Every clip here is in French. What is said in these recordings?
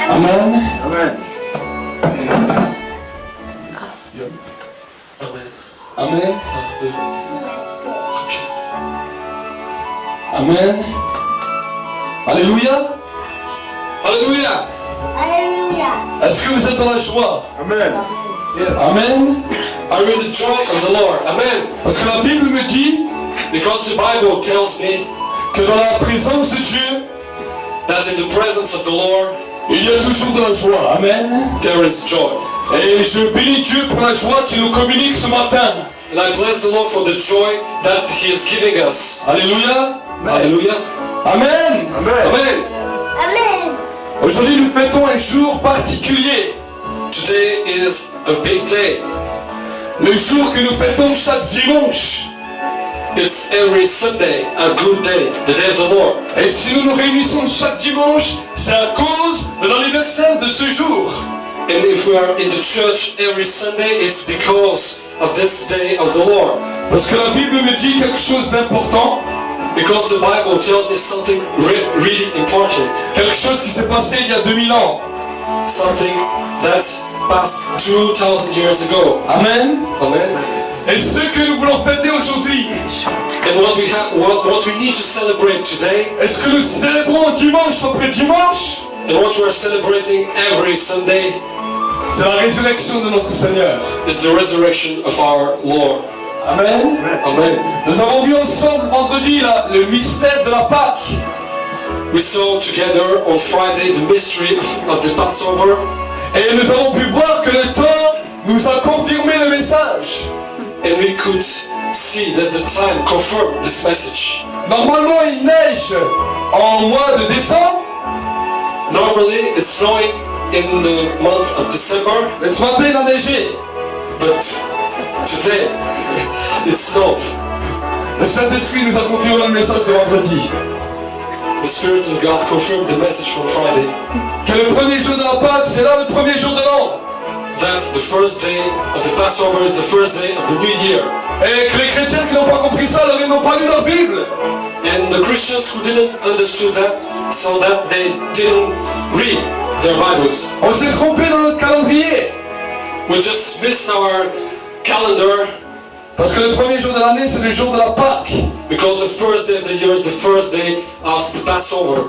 Amen. Amen. Amen. Amen. Alléluia. Alléluia. Alléluia. Est-ce que vous êtes dans la joie? Amen. Yes. Amen. Are you in the joy of the Lord? Amen. Parce que la Bible me dit Because the Bible tells me que dans la présence de Dieu, that in the presence of the Lord, il y a toujours de la joie. Amen. there is joy. Et je bénis Dieu pour la joie qu'il nous communique ce matin. And I bless the Lord for the joy that He is giving us. Alléluia. Hallelujah. Amen. Amen. Amen. Amen. Aujourd'hui, nous fêtons un jour particulier. Today is a big day. Le jour que nous fêtons chaque dimanche. It's every Sunday, a good day, the day of the Lord. Et si nous nous réunissons chaque dimanche, c'est à cause de l'anniversaire de ce jour. And if we are in the church every Sunday, it's because of this day of the Lord. Parce que la Bible me dit quelque chose d'important. Because the Bible tells me something really important. Quelque chose qui s'est passé il y a 2000 ans. Something that passed 2000 years ago. Amen. Amen. Et ce que nous voulons fêter aujourd'hui, And what we need to celebrate today, est-ce que nous célébrons dimanche après dimanche? and what we are celebrating every Sunday, C'est la résurrection de notre Seigneur. is the resurrection of our Lord. Amen. Amen. Nous avons vu ensemble vendredi le mystère de la Pâque. We saw together on Friday the mystery of the Passover, Et nous avons pu voir que le temps nous a confirmé le message. and we could see that the time confirmed this message. Normalement, il neige en mois de décembre. Normally it's snowing in the month of December, Mais ce matin, il a neigé. but today it's snow. Le Saint-Esprit nous a confirmé le message de vendredi. The Spirit of God confirmed the message from Friday, Que le premier jour de la Pâque, c'est là le premier jour de l'an. that the first day of the Passover is the first day of the new year. Et que les chrétiens qui n'ont pas compris ça, alors ils n'ont pas lu leur Bible. And the Christians who didn't understand that, so that they didn't read their Bibles. On s'est trompé dans notre calendrier. We just missed our calendar, Parce que le premier jour de l'année, c'est le jour de la Pâque. because the first day of the year is the first day of the Passover.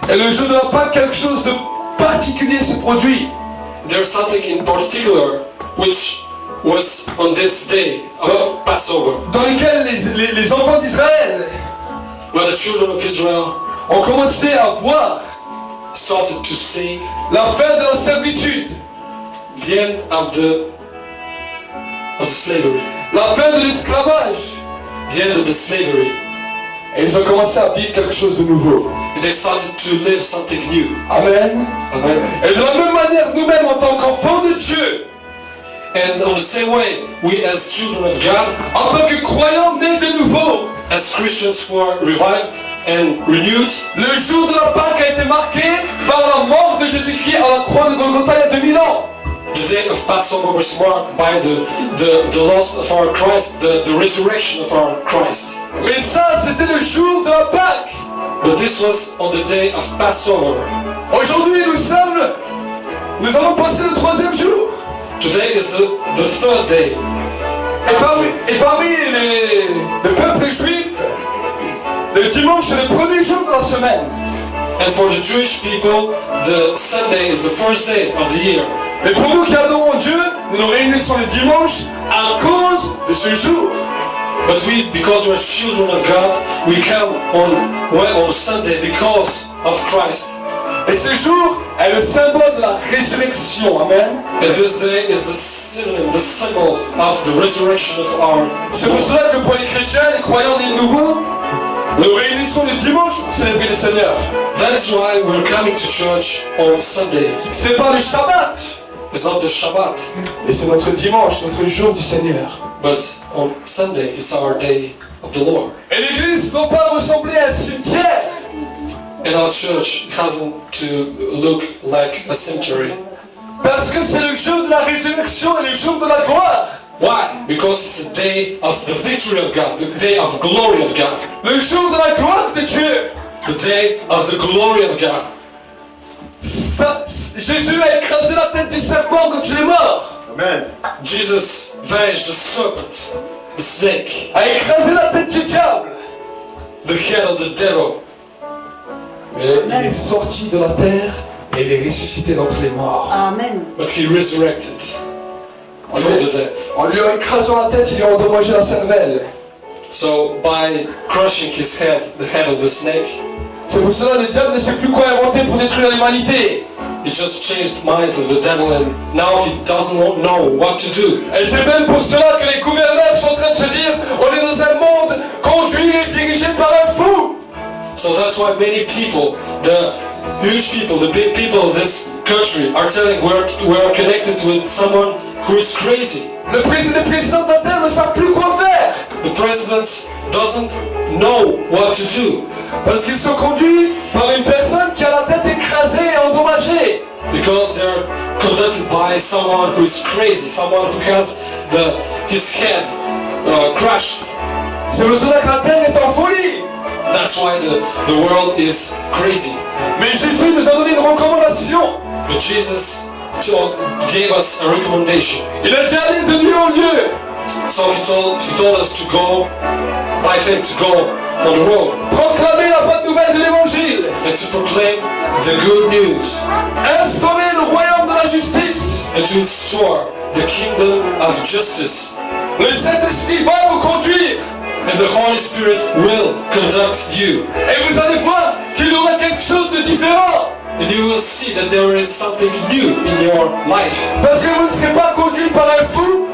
Et le jour de la Pâque, quelque chose de particulier s'est produit. There's something in particular which was on this day of Passover, Dans lequel les enfants d'Israël when the children of Israel ont commencé à voir started to see la fin de la servitude, the end of the slavery, la fin de l'esclavage. the end of the slavery. Et ils ont commencé à vivre quelque chose de nouveau. And they started to live something new. Amen. Amen. Et de la même manière, nous-mêmes, en tant qu'enfants de Dieu, And on the same way, we as children of God, en tant que croyants nés de nouveau, as Christians who are revived and renewed, le jour de la Pâque a été marqué par la mort de Jésus-Christ à la croix de Golgotha il y a 2000 ans. the day of Passover was marked by the loss of our Christ, the resurrection of our Christ. Mais ça, c'était le jour de la Pâque. But this was on the day of Passover. Aujourd'hui, nous allons passer le troisième jour. Today is the third day. Et parmi le peuple juif, le dimanche c'est le premier jour de la semaine. And for the Jewish people, the Sunday is the first day of the year. Mais pour nous qui adorons Dieu, nous nous réunissons le dimanche à cause de ce jour. But we, because we're children of God, we come on Sunday because of Christ. Et ce jour est le symbole de la résurrection. Amen. And this day is the synonym, the symbol of the resurrection of our C'est pour cela que pour les chrétiens, les croyants nés de nouveau, nous réunissons le dimanche pour célébrer le Seigneur. That is why we're coming to church on Sunday. C'est pas le Shabbat, It's not the Shabbat, et c'est notre dimanche, notre jour du Seigneur. but on Sunday it's our day of the Lord. Et l'église ne doit pas ressembler à un cimetière. And our church hasn't to look like a cemetery. Parce que c'est le jour de la résurrection et le jour de la gloire. Why? Because it's the day of the victory of God, the day of glory of God, Le jour de la gloire de Dieu. the day of the glory of God. Jésus a écrasé la tête du serpent quand il est mort. Amen. Jesus vanished the serpent, the snake, A écrasé la tête du diable. the head of the devil. Mais il est sorti de la terre et il est ressuscité d'entre les morts. Amen. But he resurrected from the dead. En lui écrasant la tête, il lui a endommagé la cervelle. So by crushing his head, the head of the snake, C'est pour cela que le diable ne sait plus quoi inventer pour détruire l'humanité. it just changed minds of the devil, and now he doesn't know what to do. Et c'est même pour cela que les gouverneurs sont en train de se dire on est dans un monde conduit et dirigé par un fou. So that's why many people, the huge people, the big people of this country are telling we're connected with someone who is crazy. Le président de la terre ne sait plus quoi faire. The president doesn't know what to do Parce qu'ils sont conduits par une personne qui a la tête écrasée et endommagée. because they're conducted by someone who is crazy, someone who has his head crushed. C'est pour cela que la terre est en folie. That's why the world is crazy. Mais Jésus nous a donné une recommandation. But Jesus gave us a recommendation. Il a dit allez de lieu en lieu. So he told us to go by faith, to go on the road Proclamer la bonne nouvelle de l'évangile. and to proclaim the good news Instaurer le royaume de la justice. and to restore the kingdom of justice. Le Saint-Esprit va vous conduire. And the Holy Spirit will conduct you. Et vous allez voir qu'il y aura quelque chose de différent. And you will see that there is something new in your life. Parce que vous ne serez pas conduit par un fou.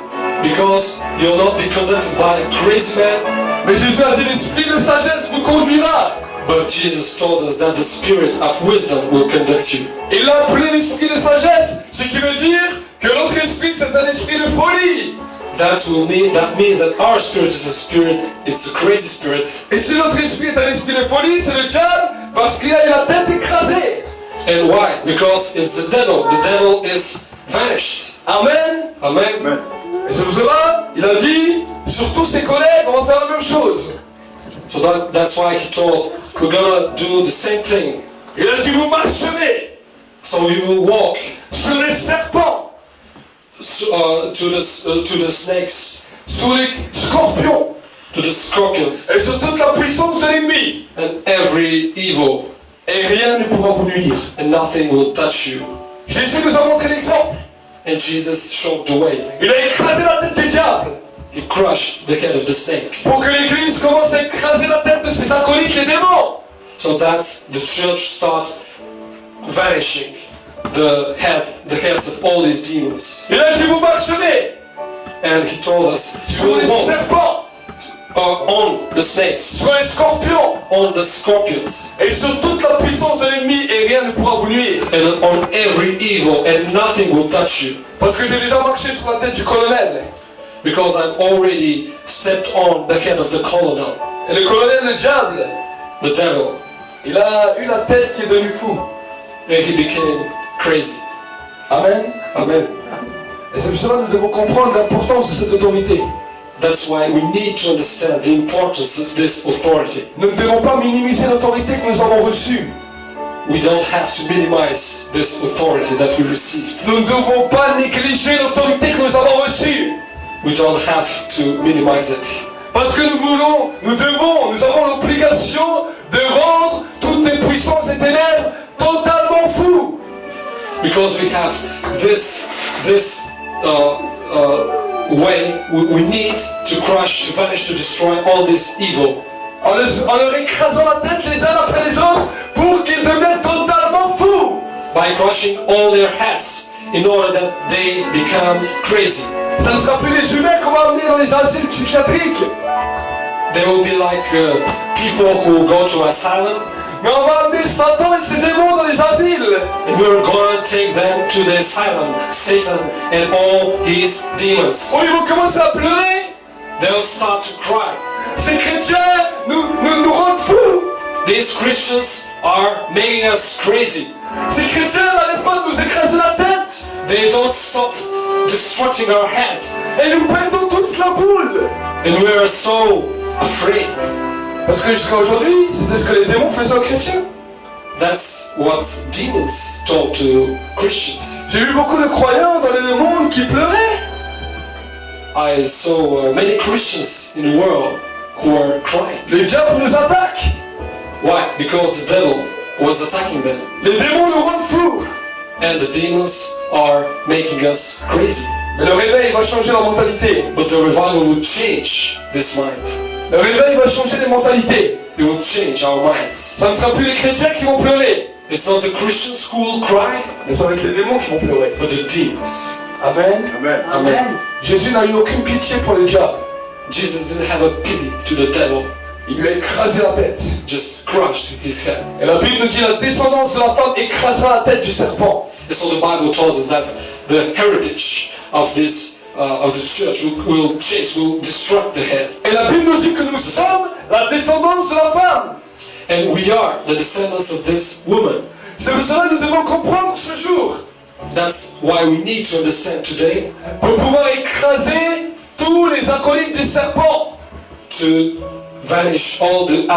Because you'll not be conducted by a crazy man. Mais Jésus a dit l'esprit de sagesse vous conduira. But Jesus told us that the spirit of wisdom will conduct you. Il l'a appelé l'esprit de sagesse. Ce qui veut dire que l'autre esprit c'est un esprit de folie. That means that our spirit is a spirit, it's a crazy spirit. Et si l'autre esprit est un esprit de folie, c'est le diable parce qu'il a eu la tête écrasée. And why? Because it's the devil. The devil is vanished. Amen. Amen. Et c'est pour cela, il a dit, sur tous ses collègues, on va faire la même chose. So that's why he told, we're gonna do the same thing. Il a dit, vous marcherez So you will walk sur les serpents, to the snakes, sur les scorpions to the scorpions, et sur toute la puissance de l'ennemi. and every evil, Et rien ne pourra vous nuire. and nothing will touch you. Jésus nous a montré l'exemple. And Jesus showed the way. Il a écrasé la tête du diable He crushed the head of the snake. pour que l'Église commence à écraser la tête de ses acolytes, les démons. So that the church start vanishing the heads of all these demons. Il a dit, vous marcherez And he told us sur to les walk serpents, on the snakes, sur les scorpions on the scorpions, et sur toute la puissance de l'ennemi et rien ne pourra vous nuire. and on every evil, and nothing will touch you. Parce que j'ai déjà marché sur la tête du colonel. Because I've already stepped on the head of the colonel, Et le colonel, le diable, the devil, il a eu la tête qui est devenue fou. and he became crazy. Amen. Amen. Et c'est pour cela que nous devons comprendre l'importance de cette autorité. That's why we need to understand the importance of this authority. Nous ne devons pas minimiser l'autorité que nous avons reçue. We don't have to minimize this authority that we received. Nous ne devons pas négliger l'autorité que nous avons reçue. We don't have to minimize it. Parce que nous avons l'obligation de rendre toutes les puissances des ténèbres totalement fous. Because we have this way, we need to crush, to vanish, to destroy all this evil. En leur écrasant la tête les uns après les autres pour qu'ils deviennent totalement fous. By crushing all their heads in order that they become crazy. Ça ne sera plus les humains qu'on va amener dans les asiles psychiatriques. They will be like people who go to asylum, Mais on va amener Satan et ses démons dans les asiles. and we're gonna take them to the asylum, Satan and all his demons. Oh, ils vont commencer à pleurer. They'll start to cry. Ces chrétiens nous rendent fous. These Christians are making us crazy. Ces chrétiens n'arrêtent pas de nous écraser la tête. They don't stop destructing our head. Et nous perdons tous la boule. And we are so afraid. Parce que jusqu'à aujourd'hui, c'était ce que les démons faisaient aux chrétiens. That's what demons talk to Christians. J'ai vu beaucoup de croyants dans le monde qui pleuraient. I saw many Christians in the world who were crying. Le diable nous attaque. Why? Because the devil was attacking them. Les démons nous rendent fous. And the demons are making us crazy. Mais le réveil va changer la mentalité. But the revival will change this mind. Le réveil va changer les mentalités. It will change our minds. Ça ne sera plus les chrétiens qui vont pleurer, It's not the Christians who will cry, mais ça va être les démons qui vont pleurer. but the demons. Amen. Amen. Jésus n'a eu aucune pitié pour le diable. Jesus didn't have a pity to the devil, Il lui a écrasé la tête. just crushed his head. Et la Bible nous dit la descendance de la femme écrasera la tête du serpent. And so the Bible tells us that the heritage of this of the church will change, will destruct the head. Et la Bible nous dit que nous sommes la descendance de la femme. And we are the descendants of this woman. C'est pour cela que nous devons comprendre ce jour That's why we need to understand today pour pouvoir écraser tous les acolytes du serpent. to vanish all the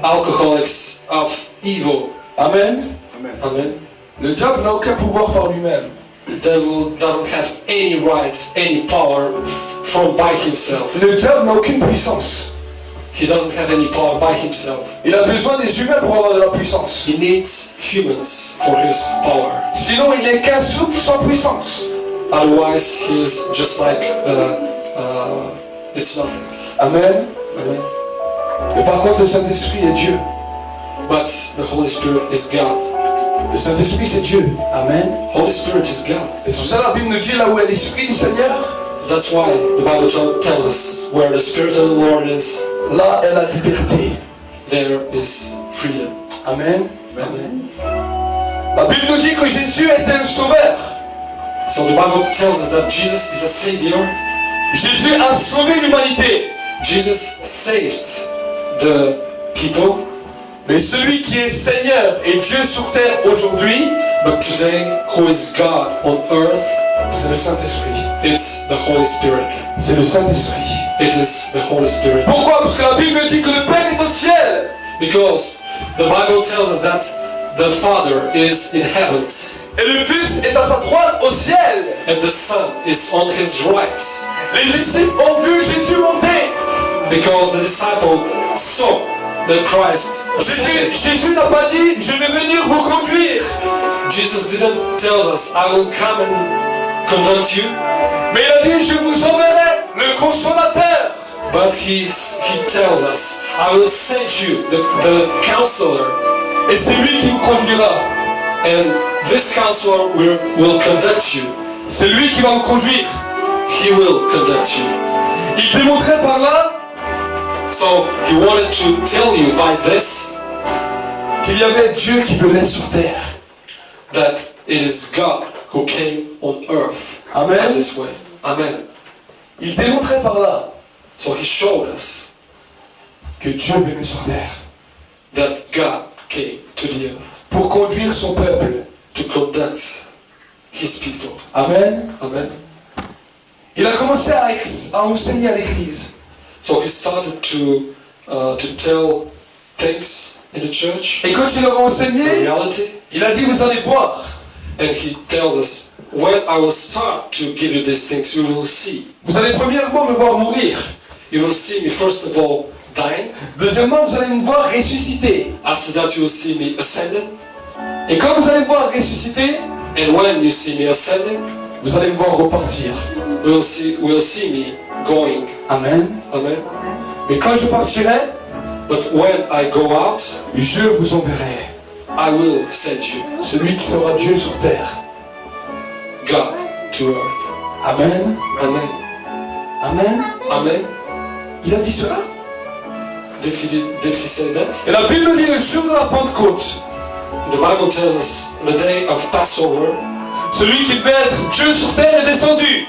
alcoholics of evil. Amen. Amen. Le diable n'a aucun pouvoir par lui-même. The devil doesn't have any right, any power from by himself. Le diable n'a aucune puissance. He doesn't have any power by himself. Il a besoin des humains pour avoir de la puissance. He needs humans for his power. Sinon, il n'est qu'un souffle sans puissance. Otherwise, he's just like it's nothing. Amen. Amen. Mais par contre, le Saint-Esprit est Dieu. But the Holy Spirit is God. Le Saint-Esprit, c'est Dieu. Amen. Holy Spirit is God. Et c'est pour ça que la Bible nous dit là où est l'Esprit du Seigneur, That's why the Bible tells us where the Spirit of the Lord is, là est la liberté. there is freedom. Amen. Amen. La Bible nous dit que Jésus était le sauveur. So the Bible tells us that Jesus is a Savior. Jésus a sauvé l'humanité. Jesus saved the people. Mais celui qui est Seigneur et Dieu sur terre aujourd'hui, But today, who is God on earth? c'est le Saint-Esprit. It's the Holy Spirit. C'est le Saint-Esprit. It is the Holy Spirit. Pourquoi? Parce que la Bible dit que le Père est au ciel. Because the Bible tells us that the Father is in heavens Et le Fils est à sa droite au ciel. and the Son is on his right. Les disciples ont vu Jésus monter. Because the disciple saw the Christ ascended. Jésus n'a pas dit, je vais venir vous conduire. Jesus didn't tell us, I will come and conduct you. Mais il a dit, je vous enverrai le consolateur. But he tells us, I will send you the counselor. Et c'est lui qui vous conduira. And this counselor will conduct you. C'est lui qui va vous conduire. He will conduct you. Il démontrait par là So he wanted to tell you by this qu'il y avait Dieu qui venait sur terre. that it is God who came on earth Amen. this way. Amen. Il démontrait par là So he showed us que Dieu venait sur terre that God came to the earth pour conduire son peuple. to conduct his people. Amen. Amen. Il a commencé à enseigner à l'église. So he started to tell things in the church, Et quand il leur a the enseigné, reality, il a dit, vous allez voir. and he tells us, when I will start to give you these things, you will see. Vous allez premièrement me voir mourir. You will see me first of all dying. Deuxièmement, vous allez me voir ressusciter. After that, you will see me ascending. Et quand vous allez me voir ressusciter, And when you see me ascending, vous allez me voir repartir. we'll see me going. Amen. Amen. Mais quand je partirai, But when I go out, je vous enverrai I will send you celui qui sera Dieu sur terre. God to earth. Amen. Amen. Amen. Amen. Il a dit cela. Did he say that? Et la Bible dit le jour de la Pentecôte, The Bible tells us the day of Passover, celui qui devait être Dieu sur terre est descendu.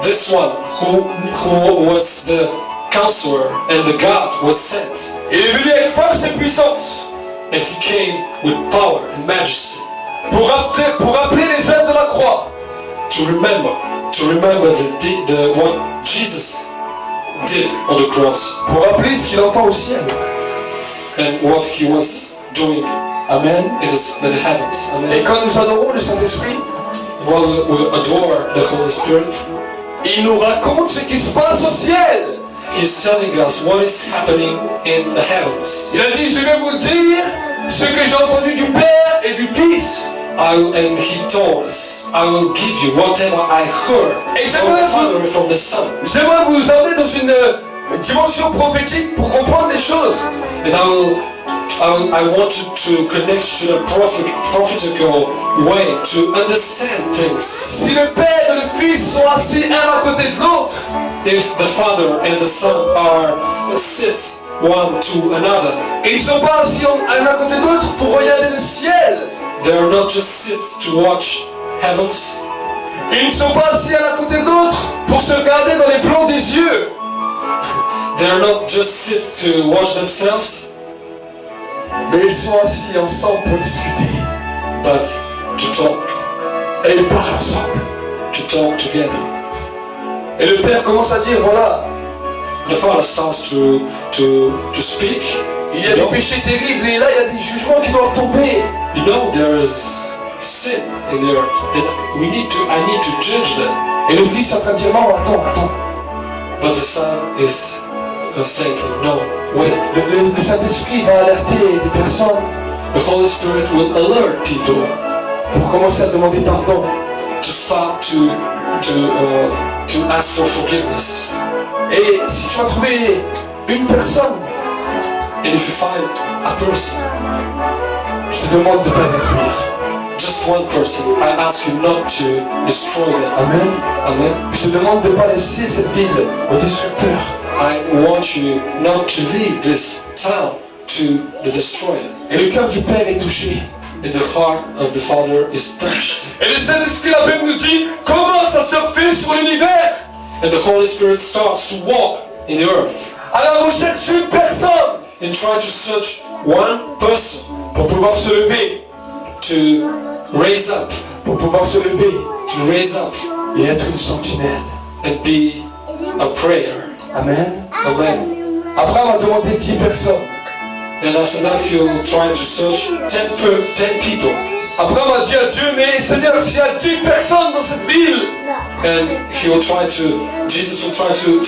this one who was the counselor and the God was sent. Il est venu avec force et puissance And he came with power and majesty pour rappeler les œuvres de la croix. to remember what Jesus did on the cross Pour rappeler ce qu'il entend au ciel. and what he was doing Amen. in the heavens. Et Amen. quand nous adorons le Saint-Esprit, While we adore the Holy Spirit, il nous raconte ce qui se passe au ciel. He's telling us what is happening in the heavens. Il a dit, je vais vous dire ce que j'ai entendu du Père et du Fils. And he told us, I will give you whatever I heard Et from the Father and from the Son. J'aimerais vous emmener dans une dimension prophétique pour comprendre les choses. And I want to connect to the prophetical way to understand things. Si le Père et le Fils sont assis un à côté de l'autre, If the Father and the Son are sit one to another, ils ne sont pas assis un à côté de l'autre pour regarder le ciel. they are not just sit to watch heavens. Ils ne sont pas assis un à côté de l'autre pour se regarder dans les blancs des yeux. They are not just sit to watch themselves, Mais ils sont assis ensemble pour discuter. but to talk Et ils parlent ensemble. together. Et le Père commence à dire, voilà, The Father starts to speak. il y a des péchés terribles et là il y a des jugements qui doivent tomber. You know there is sin in the earth, and I need to judge them. Et le Fils est en train de dire, non, attends. But the Son is saying, no, wait. Le Saint-Esprit va alerter des personnes The Holy Spirit will alert people pour commencer à demander pardon. to start to ask for forgiveness. Et si tu vas trouver une personne, And if you find a person, je te demande de ne pas détruire. just one person, I ask you not to destroy them. Amen. Amen. Je te demande de ne pas laisser cette ville au destructeur. I want you not to leave this town to the destroyer. Et le cœur du Père est touché. And the heart of the Father is touched. Et le Saint-Esprit, la Bible nous dit, commence à surfer sur l'univers And the Holy Spirit starts to walk in the earth à la recherche d'une personne and try to search one person pour pouvoir se lever, to raise up, et être une sentinelle. and be a prayer. Amen. Amen. Après, on va demander 10 personnes. And after that, he'll try to search 10 people. Après, on va dire à Dieu, mais Seigneur, s'il y a 10 personnes dans cette ville, And Jesus will try to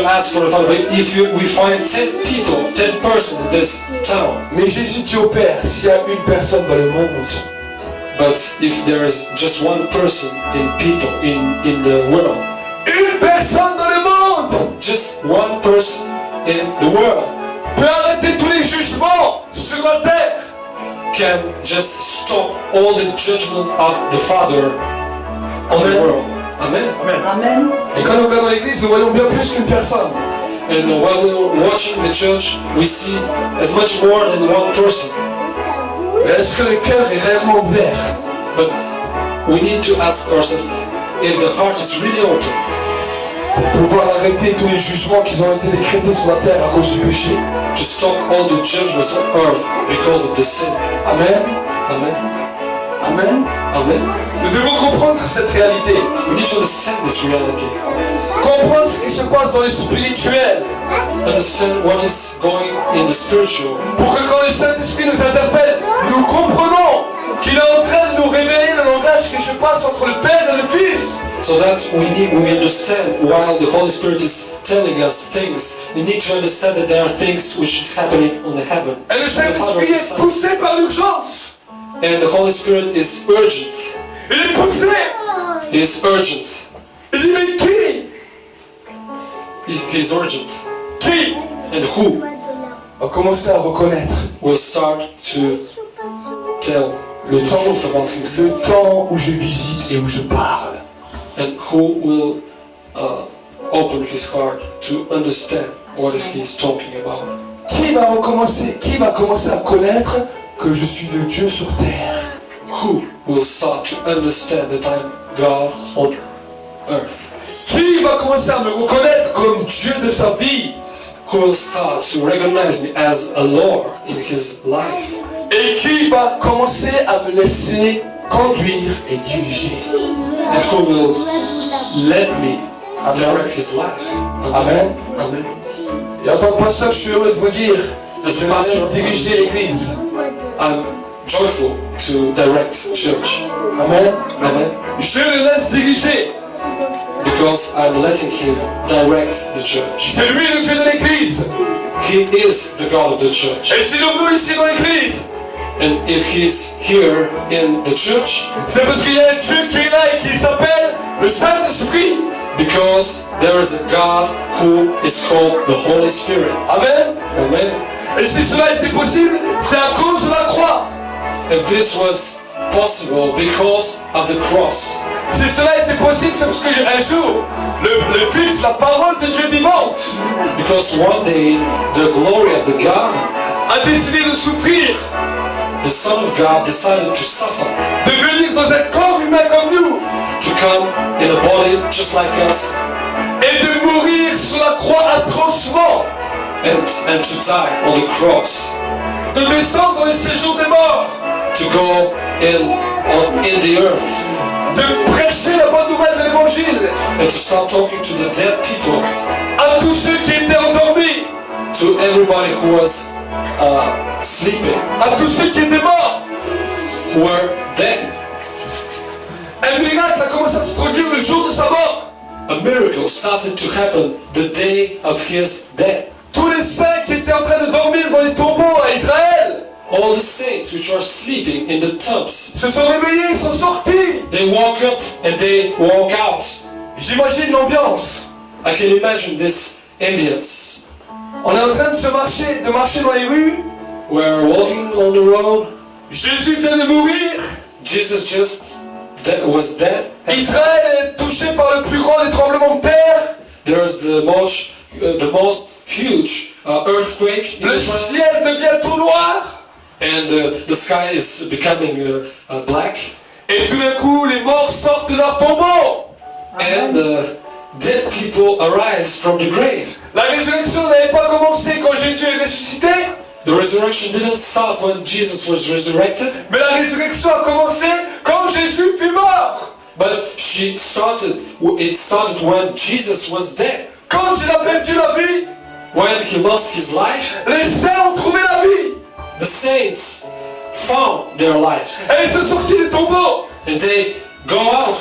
ask for the Father. But if we find 10 people, 10 persons in this town, mais Jésus dit au Père, s'il y a une personne dans le monde, but if there is just one person in the world, une personne dans le monde just one person in the world peut arrêter tous les jugements sur la terre. can just stop all the judgment of the Father on the Amen. world. Amen. Amen. Et quand nous regardons l'église, nous voyons bien plus qu'une personne. And while we're watching the church, we see as much more than one person. Mais est-ce que le cœur est réellement ouvert? But we need to ask ourselves if the heart is really open Pour pouvoir arrêter tous les jugements qui ont été décrétés sur la terre à cause du péché. to stop all the judgments on earth because of the sin. Amen. Amen. Amen. Amen. Nous devons comprendre cette réalité. We need to understand this reality. Comprendre ce qui se passe dans le spirituel. Understand what is going in the spiritual. Pour que quand le Saint-Esprit nous interpelle, nous comprenons qu'il est en train de nous révéler le langage qui se passe entre le Père et le Fils. So that we understand while the Holy Spirit is telling us things, we need to understand that there are things which is happening on the heaven. Et le Saint-Esprit est poussé par l'urgence. And the Holy Spirit is urgent. Il est poussé. He is urgent. Il dit, mais qui? He is urgent. Qui? And who Va commencer à reconnaître will start to tell le the truth about himself. temps où je visite et où je parle. And who will open his heart to understand what is he's talking about. Qui va commencer à connaître que je suis le Dieu sur terre? Who will start to understand that I'm God on earth. Qui va commencer à me reconnaître comme Dieu de sa vie? Who will start to recognize me as a Lord in his life. Et qui va commencer à me laisser conduire et diriger? And who will let me direct his life. Amen. Amen. Et en tant que pasteur, je suis heureux de vous dire As Je a me pastor, laisse diriger l'église. I'm joyful to direct church. Amen. Amen. Je le laisse diriger. Because I'm letting Him direct the church. C'est lui le Dieu de l'église. He is the God of the church. Et s'il est venu ici dans l'église, And if He's here in the church, c'est parce qu'il y a un Dieu qui est là et qui s'appelle le Saint-Esprit. because there is a God who is called the Holy Spirit. Amen. Amen. Et si cela a été possible, c'est à cause de la croix. And this was possible because of the cross. Si cela a été possible, c'est parce qu'un jour, le Fils, la parole de Dieu vivante, Because one day the glory of the God, a décidé de souffrir, the Son of God, decided to suffer, de venir dans un corps humain comme nous, to come in a body just like us, et de mourir sur la croix atrocement, and to die on the cross, de descendre dans le séjour des morts, to go in the earth, de prêcher la bonne nouvelle de l'évangile and to start talking to the dead people, à tous ceux qui étaient endormis, to everybody who was sleeping, à tous ceux qui étaient morts. who were dead. Un miracle a commencé à se produire le jour de sa mort. A miracle started to happen the day of his death. Tous les saints qui étaient en train de dormir dans les tombeaux à Israël All the saints which were sleeping in the tombs, se sont réveillés, ils sont sortis. they woke up and they walk out. J'imagine l'ambiance. I can imagine this ambience. On est en train de marcher dans les rues. We're walking on the road. Jésus vient de mourir. Jesus just was dead. Israël est touché par le plus grand des tremblements de terre. There's the most huge earthquake in Le Israel, ciel devient tout noir. and the sky is becoming black, Et tout d'un coup, les morts sortent de leur tombeau. and dead people arise from the grave. La résurrection n'avait pas commencé quand Jésus est ressuscité, The resurrection didn't start when Jesus was resurrected, mais la résurrection a commencé quand Jésus fut mort. but it started when Jesus was dead. Quand il a perdu la vie, When he lost his life, les saints ont trouvé la vie. the saints found their lives, Et ils sont sortis des tombeaux. and they go out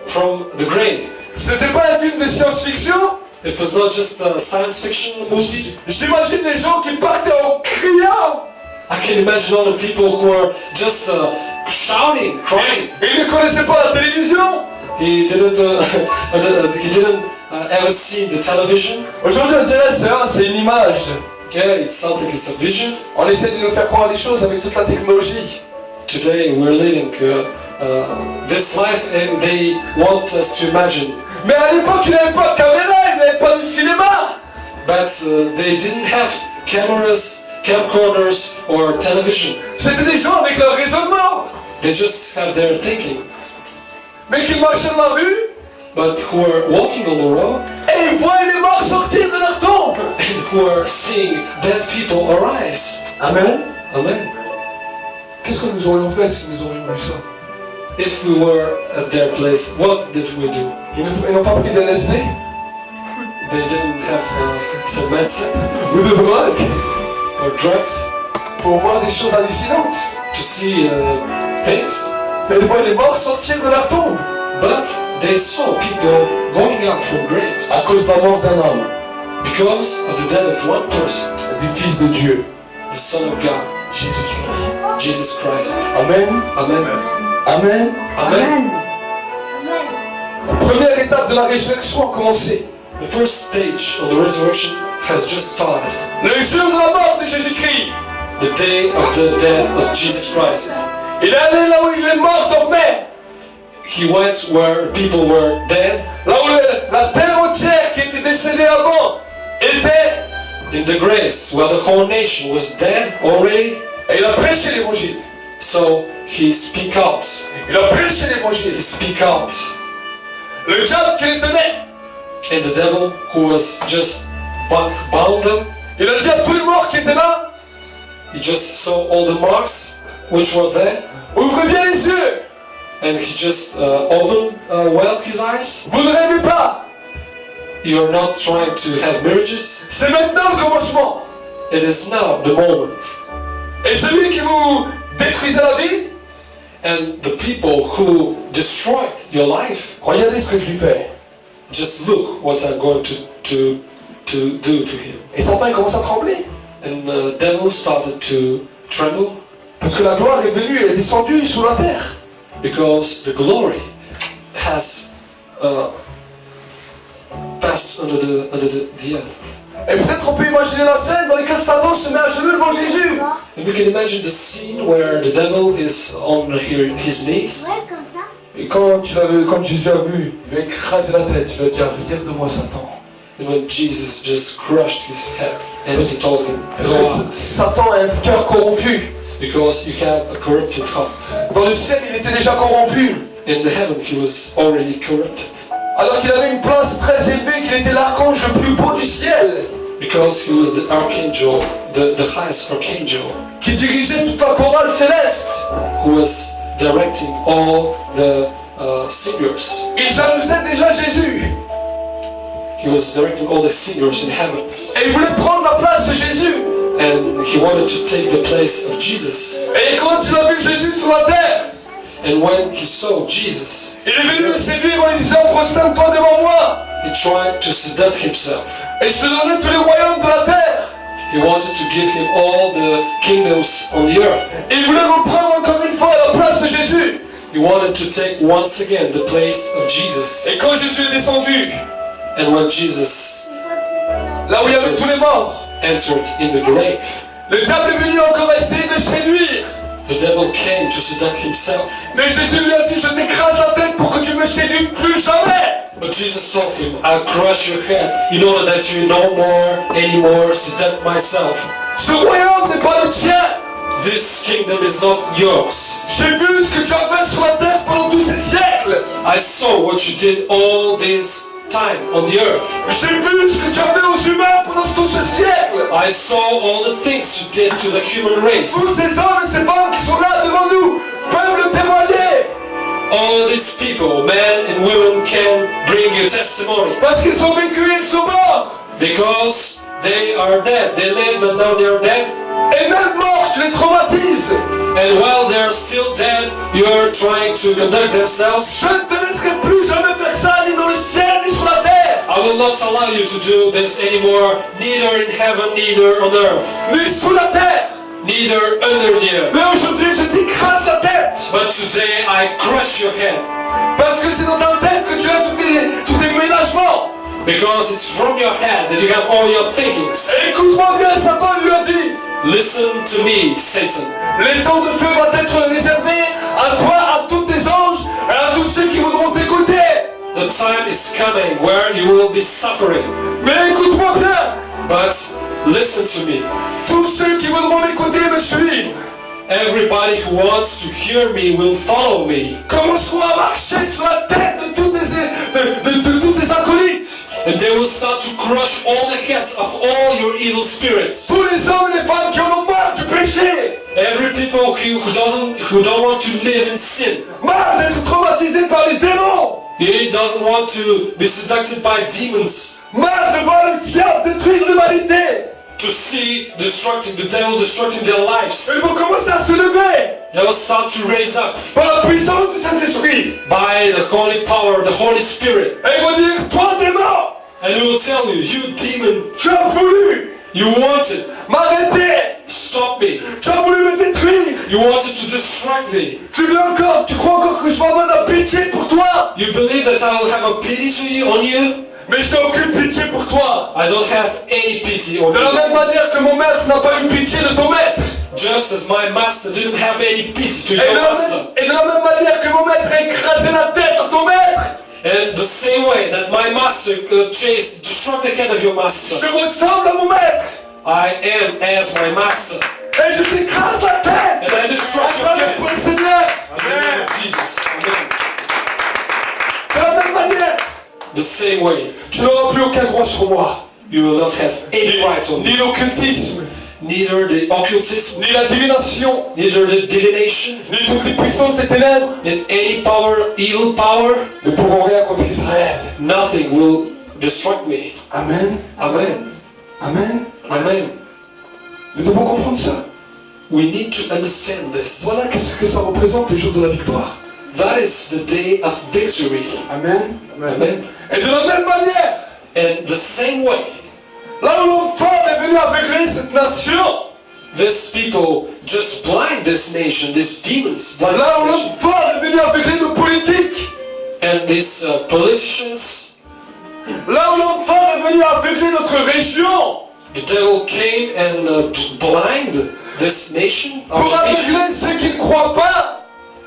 from the grave. Ce n'était pas un film de science-fiction. It was not just a science fiction movie. J'imagine les gens qui partaient en criant. I can imagine all the people who were just shouting, crying. Et ils ne connaissaient pas la télévision. He didn't ever see the television. Aujourd'hui, on dirait c'est une image. Yeah, it's something. It's a vision. On essaie de nous faire croire des choses avec toute la technologie. Today we're living this life, and they want us to imagine. Mais à l'époque, il n'y avait pas de caméra, il n'y avait pas de cinéma. But they didn't have cameras, camcorders, or television. C'était des gens avec leur raisonnement. They just have their thinking. Mais qui marchaient dans la rue But who are walking on the road et ils voient les morts sortir de leur tombe. and who are seeing dead people arise. Amen. Amen. Qu'est-ce que nous aurions fait si nous aurions vu ça? If we were at their place, what did we do? Ils n'ont pas pris de LSD They didn't have some medicine ou de drogue or drugs pour voir des choses hallucinantes. to see things. Mais ils voient les morts sortir de leur tombe But they saw people going out from graves à cause de la mort d'un homme, because of the death of one person, du Fils de Dieu, the Son of God, Jésus-Christ. Jesus Christ. Amen. Amen. Amen. Amen. La première étape de la résurrection a commencé. The first stage of the resurrection has just started. Le jour de la mort de Jésus-Christ. The day of the death of Jesus Christ. Il est allé là où les morts dormaient. He went where people were dead, Là où la terre entière qui était décédée avant était. in the graves, where the whole nation was dead already. Et il a prêché l'évangile. So he speak out. Il a prêché l'évangile. He speak out. Le diable qui les tenait, And the devil who was just bound them, il a dit à tous les morts qui étaient là, he just saw all the marks which were there, ouvrez bien les yeux. and he just opened well his eyes. Vous ne rêvez pas. You are not trying to have marriages. C'est maintenant le commencement. it is now the moment. Et celui qui vous détruisait la vie, And the people who destroyed your life, regardez ce que je lui fais. just look what I'm going to do to him. Et Satan il commence à trembler. And the devil started to tremble Parce que la gloire est venue, elle est descendue sous la terre. because the glory has passed under the earth. Et peut-être on peut imaginer la scène dans laquelle Satan se met à genoux devant Jésus. And we can imagine the scene where the devil is on his knees. Ouais, comme ça. Et quand Jésus a vu, il lui a écrasé la tête, il lui a dit regarde-moi Satan. And when Jesus just crushed his head and he told him, Parce go que out, Satan a un cœur corrompu. because you have a corrupted heart. Dans le ciel, il était déjà corrompu. In the heaven he was already corrupted. Alors qu'il avait une place très élevée, qu'il était l'archange le plus beau du ciel, Because he was the archangel, the highest archangel, qui dirigeait toute la chorale céleste. who was directing all the singers. Il jalousait déjà Jésus. He was directing all the singers in heavens. Et il voulait prendre la place de Jésus. And he wanted to take the place of Jesus. Et quand il a vu Jésus sur la terre, And when he saw Jesus, il est venu le séduire en lui disant prosterne-toi devant moi. he tried to seduce himself. Et se donner tous les royaumes de la terre. He wanted to give him all the kingdoms on the earth. Et il voulait reprendre encore une fois la place de Jésus. He wanted to take once again the place of Jesus. Et quand Jésus est descendu, And when Jesus là où il y avait tous les morts, entered in the grave, le diable est venu encore essayer de séduire. the devil came to seduce himself. Mais Jésus lui a dit, je t'écrase la tête pour que tu me séduises plus jamais. But Jesus told him, I'll crush your head in order that you no more, anymore seduce myself. Ce royaume n'est pas le tien. This kingdom is not yours. J'ai vu ce que tu as fait sur la terre pendant tous ces siècles. I saw what you did all this time on the earth. J'ai vu ce que tu as fait aux humains pendant tout ce siècle. I saw all the things you did to the human race. Tous ces hommes et ces femmes qui sont là devant nous peuvent le témoigner. All these people, men and women, can bring you testimony. Parce qu'ils ont vécu et ils sont morts. Because they are dead. They live but now they are dead. Et même morts, tu les traumatises. And while they're still dead, you're trying to conduct themselves. Je ne te laisserai plus jamais faire ça, ni dans le ciel, ni sur la terre. I will not allow you to do this anymore, neither in heaven, neither on earth, Ni sous la terre. neither under the earth. Mais aujourd'hui, je t'écrase la tête. But today I crush your head. Parce que c'est dans ta tête que tu as tous tes ménagements. Because it's from your head that you have all your thinkings. Et écoute-moi bien, Satan lui a dit, Listen to me, Satan. les temps de feu vont être réservés à toi, à tous tes anges, et à tous ceux qui voudront t'écouter. The time is coming where you will be suffering. Mais écoute-moi bien, But listen to me. tous ceux qui voudront m'écouter me suivent. Everybody who wants to hear me will follow me. Commenceront à marcher sur la tête de tous tes acolytes. And they will start to crush all the heads of all your evil spirits. Tous les hommes et les femmes qui en ont marre du péché. Every people who don't want to live in sin. Marre d'être traumatisés par les démons. He doesn't want to be seduced by demons. Marre de voir le diable détruire l'humanité. To see the devil destructing their lives. Ils vont commencer à se lever They will start to raise up par la puissance du Saint-Esprit. by the holy power, the Holy Spirit. Et ils vont dire, toi démon, And he will tell you, you demon, tu as voulu you wanted, m'arrêter. stop me. Tu as voulu me détruire. You wanted to distract me. Tu crois encore que je vais avoir de la pitié pour toi. You believe that I will have a pity to you, on you? Mais je n'ai aucune pitié pour toi. I don't have any pity on De la you. même manière que mon maître n'a pas eu pitié de ton maître. Just as my master didn't have any pity to Et your de master. la même manière que mon maître a écrasé la tête de ton maître. And the same way that my master struck the head of your master, Je ressemble à mon maître. I am as my master. Et je t'écrase la tête. And I destruct your Acclamez head. pour le Seigneur. In the name of Jesus. Amen. De la même manière, The same way, tu n'auras plus aucun droit sur moi. you will not have any right on me. Ni l'occultisme, Neither the occultism, ni la divination, neither the divination, ni toutes les puissances des ténèbres and any power, evil power, ne pourront rien contre Israël. nothing will destruct me. Amen. Amen. Amen. Amen. Nous devons comprendre ça. We need to understand this. Voilà qu'est-ce que ça représente les jours de la victoire. That is the day of victory. Amen. Amen. Et de la même manière, And the same way, là où l'homme fort est venu aveugler cette nation, these people just blind this nation, these demons blind là où this l'homme nation. fort est venu aveugler nos politiques, And these politicians, là où l'homme fort est venu aveugler notre région, the devil came and blind this nation, pour our aveugler nations, ceux qui ne croient pas.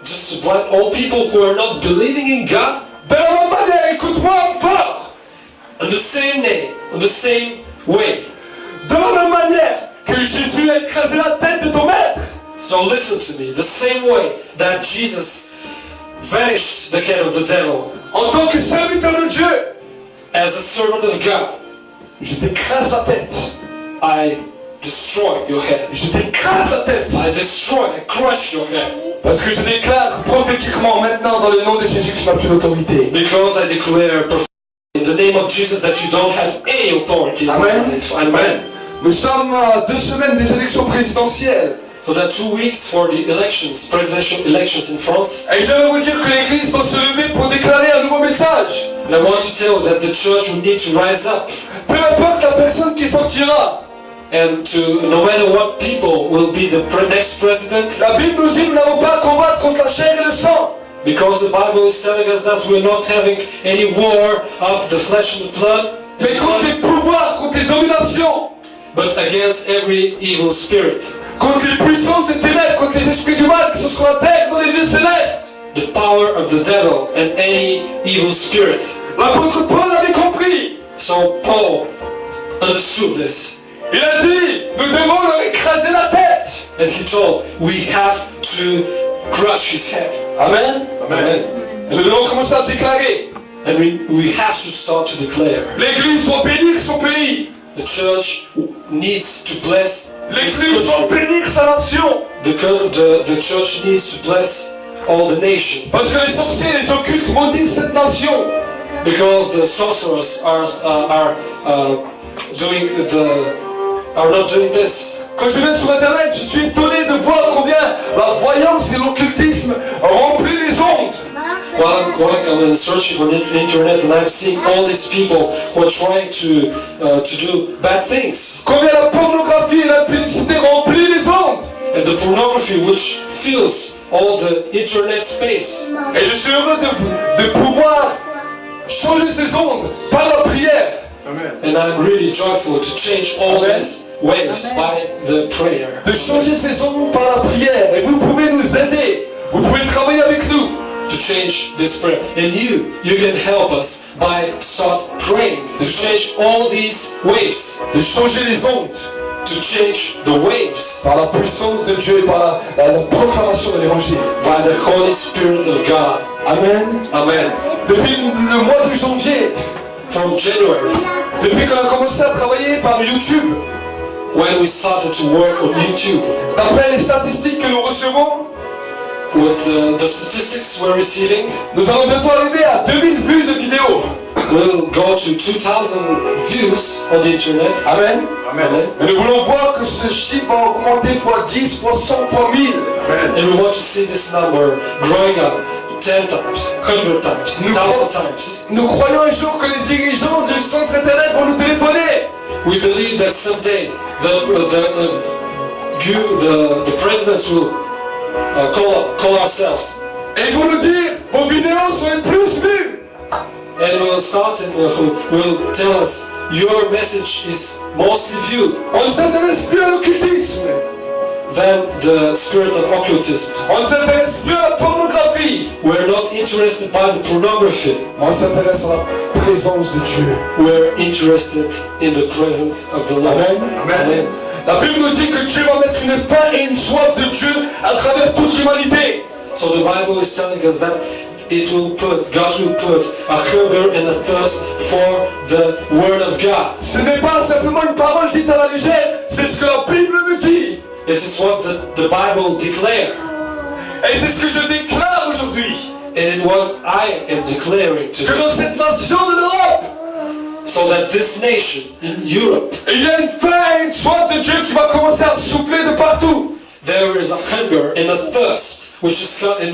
just to blind all people who are not believing in God. De la même manière, écoute-moi, homme fort. In the same name, in the same way. De la même manière que Jésus a écrasé la tête de ton maître, So listen to me, the same way that Jesus vanished the head of the devil en tant que serviteur de Dieu, as a servant of God, je t'écrase la tête. I destroy your head. Je t'écrase la tête. I destroy, I crush your head. Parce que je déclare prophétiquement maintenant dans le nom de Jésus que tu n'as plus d'autorité. Because I declare in the name of Jesus that you don't have any authority. Amen. Amen. Nous sommes à 2 semaines des élections présidentielles. So there are 2 weeks for the elections, presidential elections in France. Et je vais vous dire que l'Église doit se lever pour déclarer un nouveau message. And I want to tell you that the church will need to rise up. Peu importe la personne qui sortira. And to, no matter what people will be the next president, La Bible nous dit que nous n'avons pas à combattre contre la chair et le sang. because the Bible is telling us that we're not having any war of the flesh and the blood, Mais contre les pouvoirs, contre les dominations, but against every evil spirit. contre les puissances des ténèbres, contre les esprits du mal qui sont sur la terre dans les lieux célestes. The power of the devil and any evil spirit. L'apôtre Paul avait compris. So Paul understood this. Il a dit, nous devons leur écraser la tête. And he told, we have to crush his head. Amen. Amen. Et nous devons commencer à déclarer. And we have to start to declare. L'Église doit bénir son pays. The church needs to bless this L'Église doit country. bénir sa nation. The church needs to bless all the nation. Parce que les sorciers et les occultes maudissent cette nation. Because the sorcerers are not doing this. Quand je vais sur Internet, je suis étonné de voir combien la voyance et l'occultisme remplit les ondes. While I'm going, I'm searching on the internet, and I'm seeing all these people who are trying to do bad things. Combien la pornographie et la publicité remplissent les ondes. And the pornography which fills all the internet space. Et je suis heureux de pouvoir changer ces ondes par la prière. And I'm really joyful to change all Amen. these ways by the prayer. De changer ces ondes par la prière. Et vous pouvez nous aider. Vous pouvez travailler avec nous. To change this prayer. And you can help us by start praying. To change all these waves. De changer les ondes To change the waves par la puissance de Dieu et par la proclamation de l'évangile. by the Holy Spirit of God. Amen. Amen. Depuis le mois de janvier, From January, depuis qu'on a commencé à travailler par YouTube, when we started to work on YouTube, d'après les statistiques que nous recevons, with the statistics we're receiving, nous allons bientôt arriver à 2000 vues de vidéos. we'll go to 2,000 views on the internet. Amen. Amen. Et nous voulons voir que ce chiffre va augmenter fois 10, fois 100, fois 1000. And we want to see this number growing up 10 times, 100 times, 1,000 times. Nous croyons un jour que les dirigeants du centre internet vont nous téléphoner. We believe that someday the presidents will call ourselves, Et ils vont nous dire, vos vidéos sont les plus vues. and we'll start and will tell us your message is mostly viewed On ne s'intéresse plus à l'occultisme. than the spirit of occultism. On ne s'intéresse plus à la pornographie. We're not interested by the pornography. On s'intéresse à la présence de Dieu. We're interested in the presence of the Lord. Amen. Amen. La Bible nous dit que Dieu va mettre une faim et une soif de Dieu à travers toute l'humanité. So the Bible is telling us that God will put a hunger and a thirst for the Word of God. Ce n'est pas simplement une parole dite à la légère, c'est ce que la Bible me dit. It is what the Bible declares. Et c'est ce que je déclare aujourd'hui. And what I am declaring Que today. dans cette nation de l'Europe, so that this nation in Europe, Et il y a une faim, une soif de Dieu qui va commencer à souffler de partout. there is a hunger and a thirst which is starting.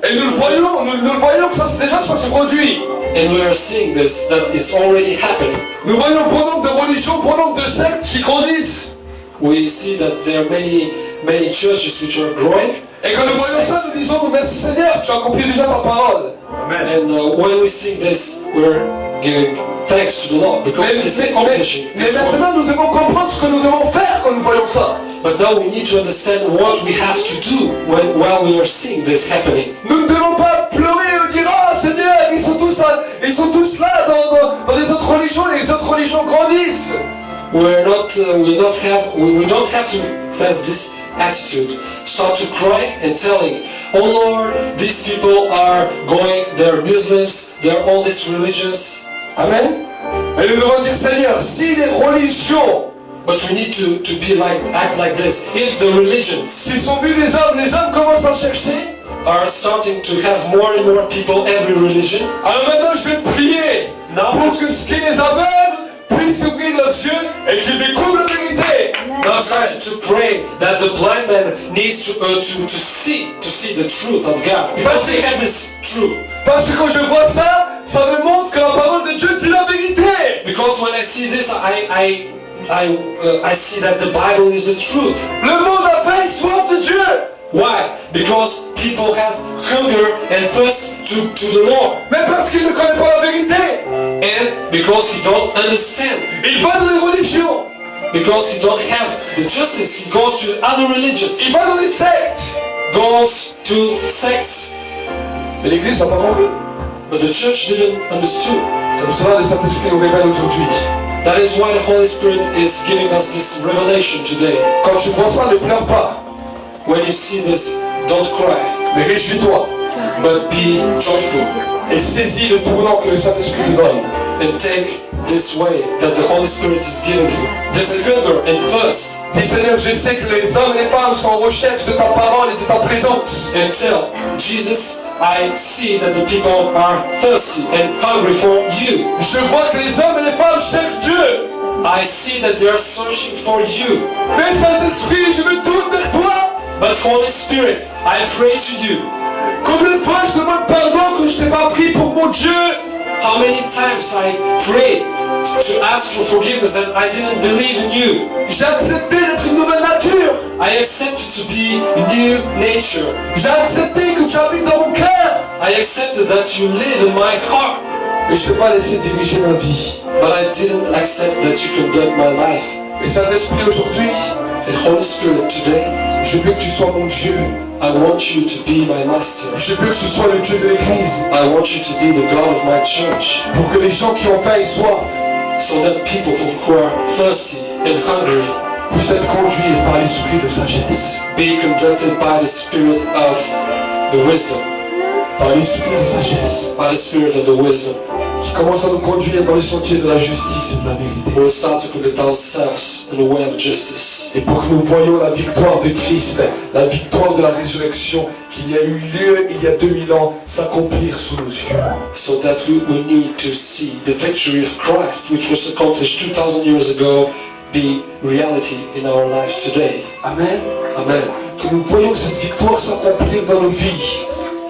Et nous le voyons que ça se produit. And we are seeing this, that it's already happening. Nous voyons bon nombre de religions, bon nombre de sectes qui grandissent. We see that there are many churches which are growing. Et quand nous voyons ça, nous disons, merci Seigneur, tu as accompli déjà ta parole. And when we sing this, we're giving thanks to the Lord because He's accomplishing. Mais maintenant, nous devons comprendre ce que nous devons faire quand nous voyons ça. But now we need to understand what we have to do while we are seeing this happening. Nous ne devons pas pleurer ou dire, ah Seigneur, ils sont tous là dans les autres religions, et les autres religions grandissent. We don't have to have this attitude. Start to cry and telling, oh Lord, these people are going, they're Muslims, they're all these religions. Amen. Et nous devons dire, Seigneur, si les religions But we need to act like this. If the religions qui sont vus les hommes commencent à chercher, are starting to have more and more people every religion, alors maintenant je vais prier pour que ce qui les aveugle puissent ouvrir leurs yeux et qu'ils découvrent la vérité. now starting to pray that the blind man needs to see the truth of God. Because they have this truth. Parce que quand je vois ça, ça me montre que la parole de Dieu dit la vérité. Because when I see this, I see that the Bible is the truth. Le monde a faim et soif de Dieu. Why? Because people has hunger and thirst to the Lord. Mais parce qu'ils ne connaissent pas la vérité. And because he don't understand. Il va dans les religions. Because he don't have the justice, he goes to other religions. Il va dans les sectes. Goes to sects. Mais l'église n'a pas compris. But the church didn't understand. C'est pour cela que le Saint-Esprit nous révèle aujourd'hui. That is why the Holy Spirit is giving us this revelation today. Quand tu vois ça, ne pleure pas. When you see this, don't cry, Mais réjouis-toi. but be joyful Et saisis le tournant que le Saint-Esprit te donne. and take this way that the Holy Spirit is giving you. This hunger and thirst. Dis Seigneur, je sais que les hommes et les femmes sont en recherche de ta parole et de ta présence. And tell Jesus, I see that the people are thirsty and hungry for you. Je vois que les hommes et les femmes cherchent Dieu. I see that they are searching for you. Mais Saint-Esprit, je me tourne vers toi. But Holy Spirit, I pray to you. Combien de fois je demande pardon que je t'ai pas pris pour mon Dieu? How many times I prayed to ask for forgiveness and I didn't believe in you. J'ai accepté d'être une nouvelle nature. I accepted to be new nature. J'ai accepté que tu habites dans mon cœur. I accepted that you live in my heart. Mais je ne t'ai pas laissé diriger ma vie. But I didn't accept that you conduct my life. Et Saint-Esprit, aujourd'hui, And Holy Spirit, today, je veux que tu sois mon Dieu. I want you to be my master. Je veux que tu sois le Dieu de l'Église. I want you to be the God of my church. Pour que les gens qui ont faim et soif So that people who are thirsty and hungry puissent être conduits par l'esprit de sagesse. be conducted by the spirit of the wisdom. Par l'esprit de sagesse. By the spirit of the wisdom. Qui commence à nous conduire dans les sentiers de la justice et de la vérité. We'll start to conduct ourselves in the way of justice. Et pour que nous voyions la victoire de Christ, la victoire de la résurrection qu'il y a eu lieu il y a 2000 ans s'accomplir sous nos yeux. So that we need to see the victory of Christ, which was accomplished 2,000 years ago, be reality in our lives today. Amen. Amen. Que nous voyons cette victoire s'accomplir dans nos vies.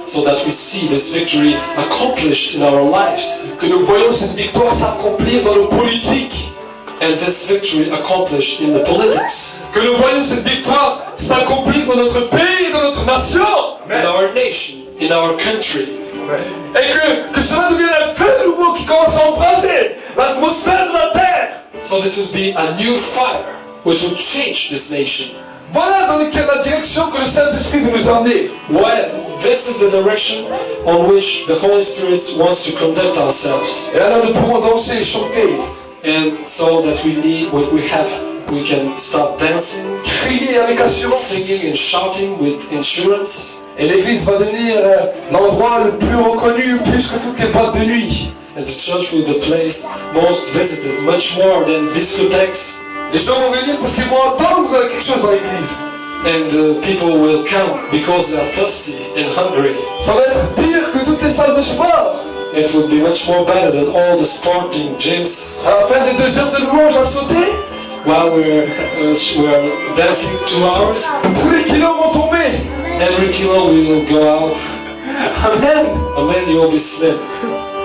So that we see this victory accomplished in our lives. Que nous voyons cette victoire s'accomplir dans nos politiques. And this victory accomplished in the politics. Que nous voyons cette victoire s'accomplir dans notre pays et dans notre nation. In our nation, in our country. Et que cela devienne un feu nouveau qui commence à embraser l'atmosphère de la terre. So that it will be a new fire which will change this nation. Voilà dans la direction que le Saint-Esprit veut nous emmener. Well, this is the direction on which the Holy Spirit wants to conduct ourselves. Et alors nous pourrons danser et chanter, And so that we can start dancing, crier avec assurance. singing and shouting with insurance. Et l'église va devenir l'endroit le plus reconnu, plus que toutes les boîtes de nuit. And the church will be the place most visited, much more than discotheques. Les gens vont venir parce qu'ils vont entendre quelque chose dans l'église. And people will come because they are thirsty and hungry. Ça va être pire que toutes les salles de sport. it would be much more better than all the sporting gyms. À la fin des 2 heures de louange à sauter, While we're dancing 2 hours, tous les kilos vont tomber. every kilo will go out, Amen. and then you will be slim.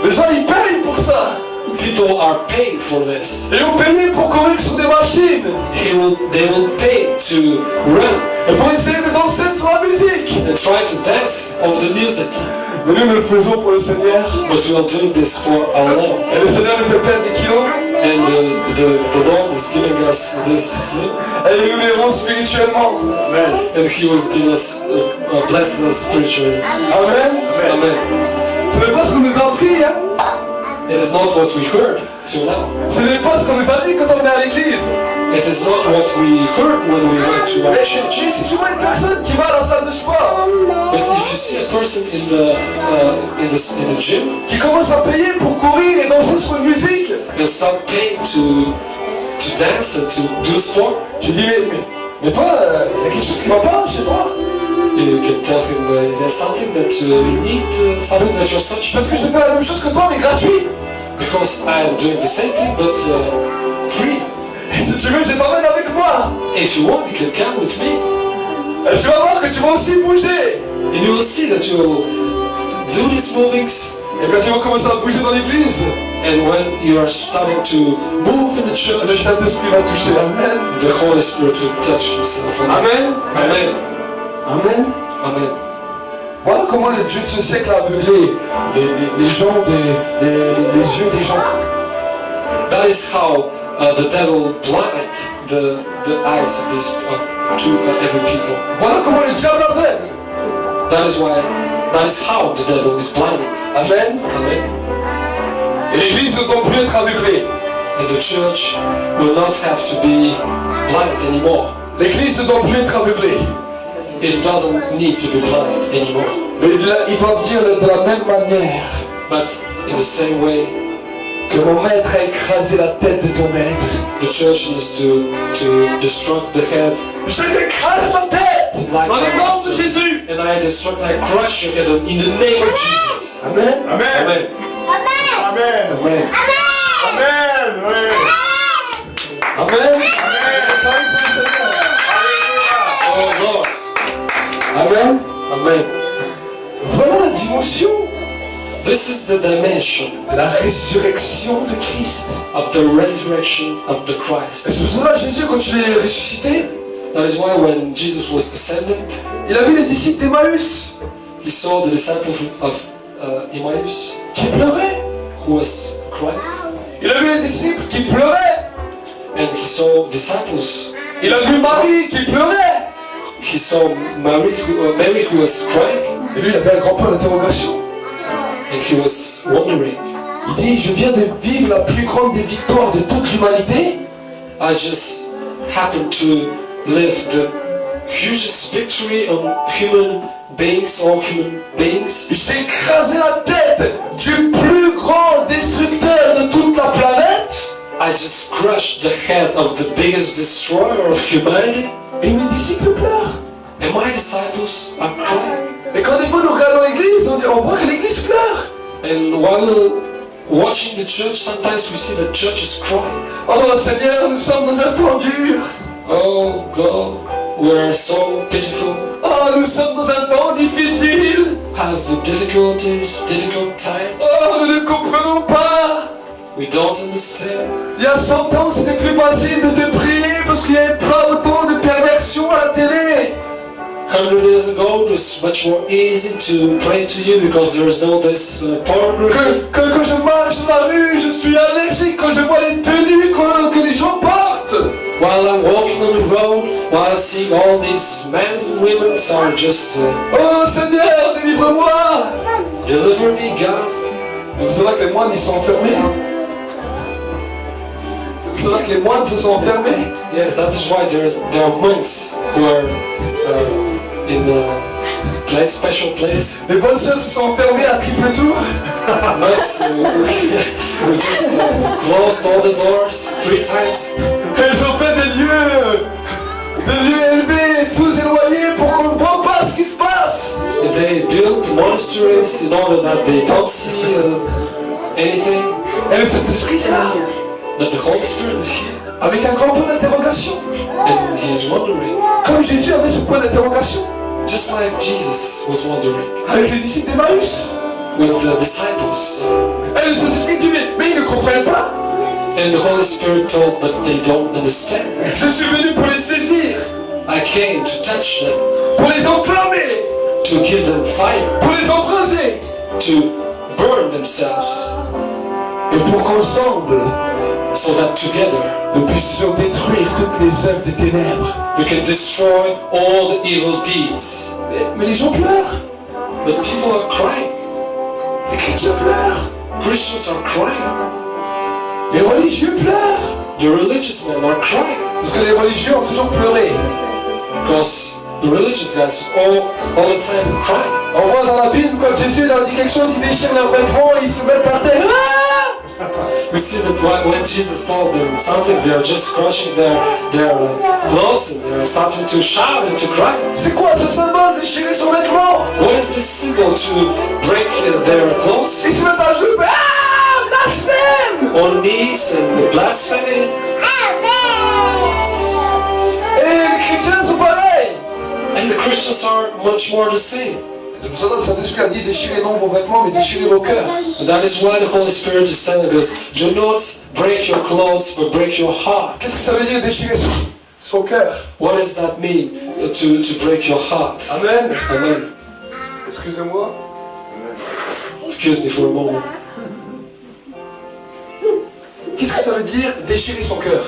Les gens ils payent pour ça. People are paying for this. Ils ont payé pour courir sur des machines. They will pay to run Et pour essayer de danser sur la musique. and try to dance of the music. Mais nous le faisons pour le Seigneur. But we are doing this for our Lord. Et le Seigneur nous fait perdre des kilos. And the Lord is giving us this slim. Et il nous les rend spirituellement. And He was giving us, blessing us spiritually. Amen. Amen. Ce n'est pas ce qu'on nous a appris, hein. It is not what we heard till now. Ce n'est pas ce qu'on nous a dit quand on est à l'église. It is not what we heard when we went to our Mais church. si tu vois une personne qui va à la salle de sport, But if you see a person in the gym qui commence à payer pour courir et danser sur une musique, and start paying to dance and to do sport, tu dis mais toi, il y a quelque chose qui va pas chez toi. you can tell him there's something that you need, something that you're searching Parce que je for. fais la même chose que toi, mais gratuit. Because I am doing the same thing, but free. Et si tu veux, je t'emmène avec moi. If you want, you can come with me, Et tu vas voir que tu vas aussi bouger. and you will see that you will do these movings. Et quand tu vas commencer à bouger dans l'église, And when you are starting to move in the le church, Saint-Esprit va toucher. Amen. the Holy Spirit will touch yourself. Amen. Amen. Amen. Amen. Voilà comment le Dieu de ce siècle a aveuglé les gens, les yeux des gens. That is how the devil blind the eyes to every people. Voilà comment le diable aveugle. That is how the devil is blinding. Amen. Amen. Et l'église ne doit plus être aveuglée. And the church will not have to be blind anymore. L'église ne doit plus être aveuglée. It doesn't need to be blind anymore. Mais ils doivent dire de la même manière But in the same way, que mon maître a écrasé la tête de ton maître. the church needs to destruct the head. Je t'écrase la tête dans les mains de Jésus. And I destruct, I crush your head in the name of Jesus. Amen. Amen. Amen. Amen. Amen. Amen. Oui. Amen. Oh Lord. Amen. Amen. Voilà la dimension This is the dimension de la résurrection de Christ. of the resurrection of the Et Christ. c'est pour cela Jésus, quand il est ressuscité, That is why when Jesus was ascended, il a vu les disciples d'Emmaüs he saw the disciples of Emmaus qui pleuraient. who was crying, Il a vu les disciples qui pleuraient. and he saw disciples. Il a vu Marie qui pleurait. He saw Mary who was crying, Et lui, il avait un grand point d'interrogation. and he was wondering, Il dit, je viens de vivre la plus grande des victoires de toute l'humanité. I just happened to live the hugest victory on human beings, all human beings. J'ai écrasé la tête du plus grand destructeur de toute la planète. I just crushed the head of the biggest destroyer of humanity, Et mes disciples pleurent. and my disciples are crying. Et quand des fois nous regardons l'église, on voit que l'église pleure. And while watching the church, sometimes we see the church is crying. Oh Seigneur, nous sommes dans un temps dur. Oh God, we are so pitiful, Oh, nous sommes dans un temps difficile. have difficulties, difficult times. Oh, nous ne comprenons pas. We don't understand. Il y a 100 ans, c'était plus facile de te prier parce qu'il n'y avait pas autant de perversion à la télé. 100 years ago, it was much more easy to pray to you because there is no this pornography. Quand je marche dans la rue, je suis allergique quand je vois les tenues que les gens portent. While I'm walking on the road, while I see all these men and women are just Oh Seigneur, délivre-moi. deliver me, God. C'est pour cela que les moines ils sont enfermés. C'est pour cela que les moines se sont enfermés. Yes, that is why there are monks who are in a special place. Les bonnes sœurs se sont enfermées à triple tour. Monks who just closed all the doors 3 times. Et ils ont fait des lieux élevés, tous éloignés pour qu'on ne voit pas ce qui se passe. And they built monasteries in order that they don't see anything. Et le Saint-Esprit est là, That the Holy Spirit is here. avec un grand point d'interrogation. And he's wondering, Comme Jésus avait ce point d'interrogation just like Jesus was wondering avec les disciples d'Emmaüs. with the disciples. Et le Saint-Esprit dit, mais ils ne comprennent pas. And the Holy Spirit told, but they don't understand. Je suis venu pour les saisir, I came to touch them, pour les enflammer, to give them fire, pour les embraser. to burn themselves, Et pour qu'ensemble, so that together nous puissions détruire toutes les œuvres des ténèbres. we can destroy all the evil deeds. Mais les gens pleurent. But people are crying. Les chrétiens pleurent. Christians are crying. Les religieux pleurent. The religious men are crying. Parce que les religieux ont toujours pleuré. Because the religious guys was all the time crying. On voit dans la Bible, quand Jésus leur dit quelque chose, ils déchirent leurs vêtements et ils se mettent par terre. Ah! We see that when Jesus told them something, they're just crushing their clothes and they're starting to shout and to cry. C'est quoi ce symbole, déchirer son vêtement? What is this symbol to break their clothes? Ils se mettent à genoux. Ah! Blasphème! On knees and blaspheming. Et les chrétiens sont pareils. And the Christians are much more the same. C'est pour ça que le Saint-Esprit a dit déchirez non vos vêtements, mais déchirez vos cœurs. And that is why the Holy Spirit is telling us, do not break your clothes, but break your heart. Qu'est-ce que ça veut dire déchirer son cœur? What does that mean, to break your heart? Amen. Amen. Excusez-moi. Excuse me for a moment. Qu'est-ce que ça veut dire déchirer son cœur?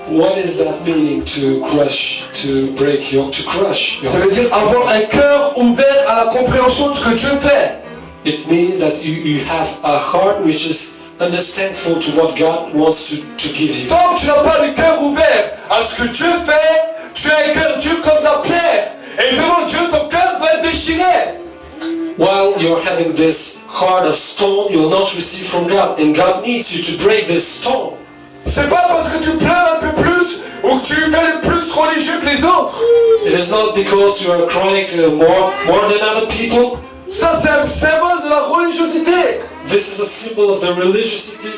What is that meaning to crush, to break your, to crush your Ça veut dire avoir un cœur ouvert à la compréhension de ce que Dieu fait. It means that you have a heart which is understandful to what God wants to give you. Tant que tu n'as pas le cœur ouvert à ce que Dieu fait, tu as un cœur dur comme la pierre. Et devant Dieu, ton cœur va être déchiré. While you're having this heart of stone, you will not receive from God, and God needs you to break this stone. C'est pas parce que tu pleures un peu plus ou que tu fais plus religieux que les autres. It is not because you are crying more than other people. Ça, c'est un symbole de la religiosité. This is a symbol of the religiosity.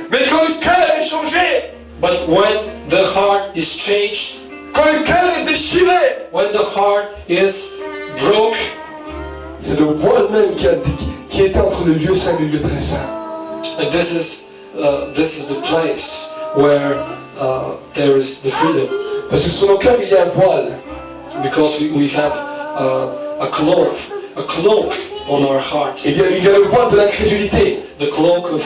Mais quand le cœur est changé, But when the heart is changed, quand le cœur est déchiré, when the heart is broke, c'est le voile même qui était entre le lieu saint et le lieu très saint. and this is the place where there is the freedom. Parce que sur nos cœurs, il y a un voile. Because we have a cloak on our heart. Il y a le voile de l'incrédulité. The cloak of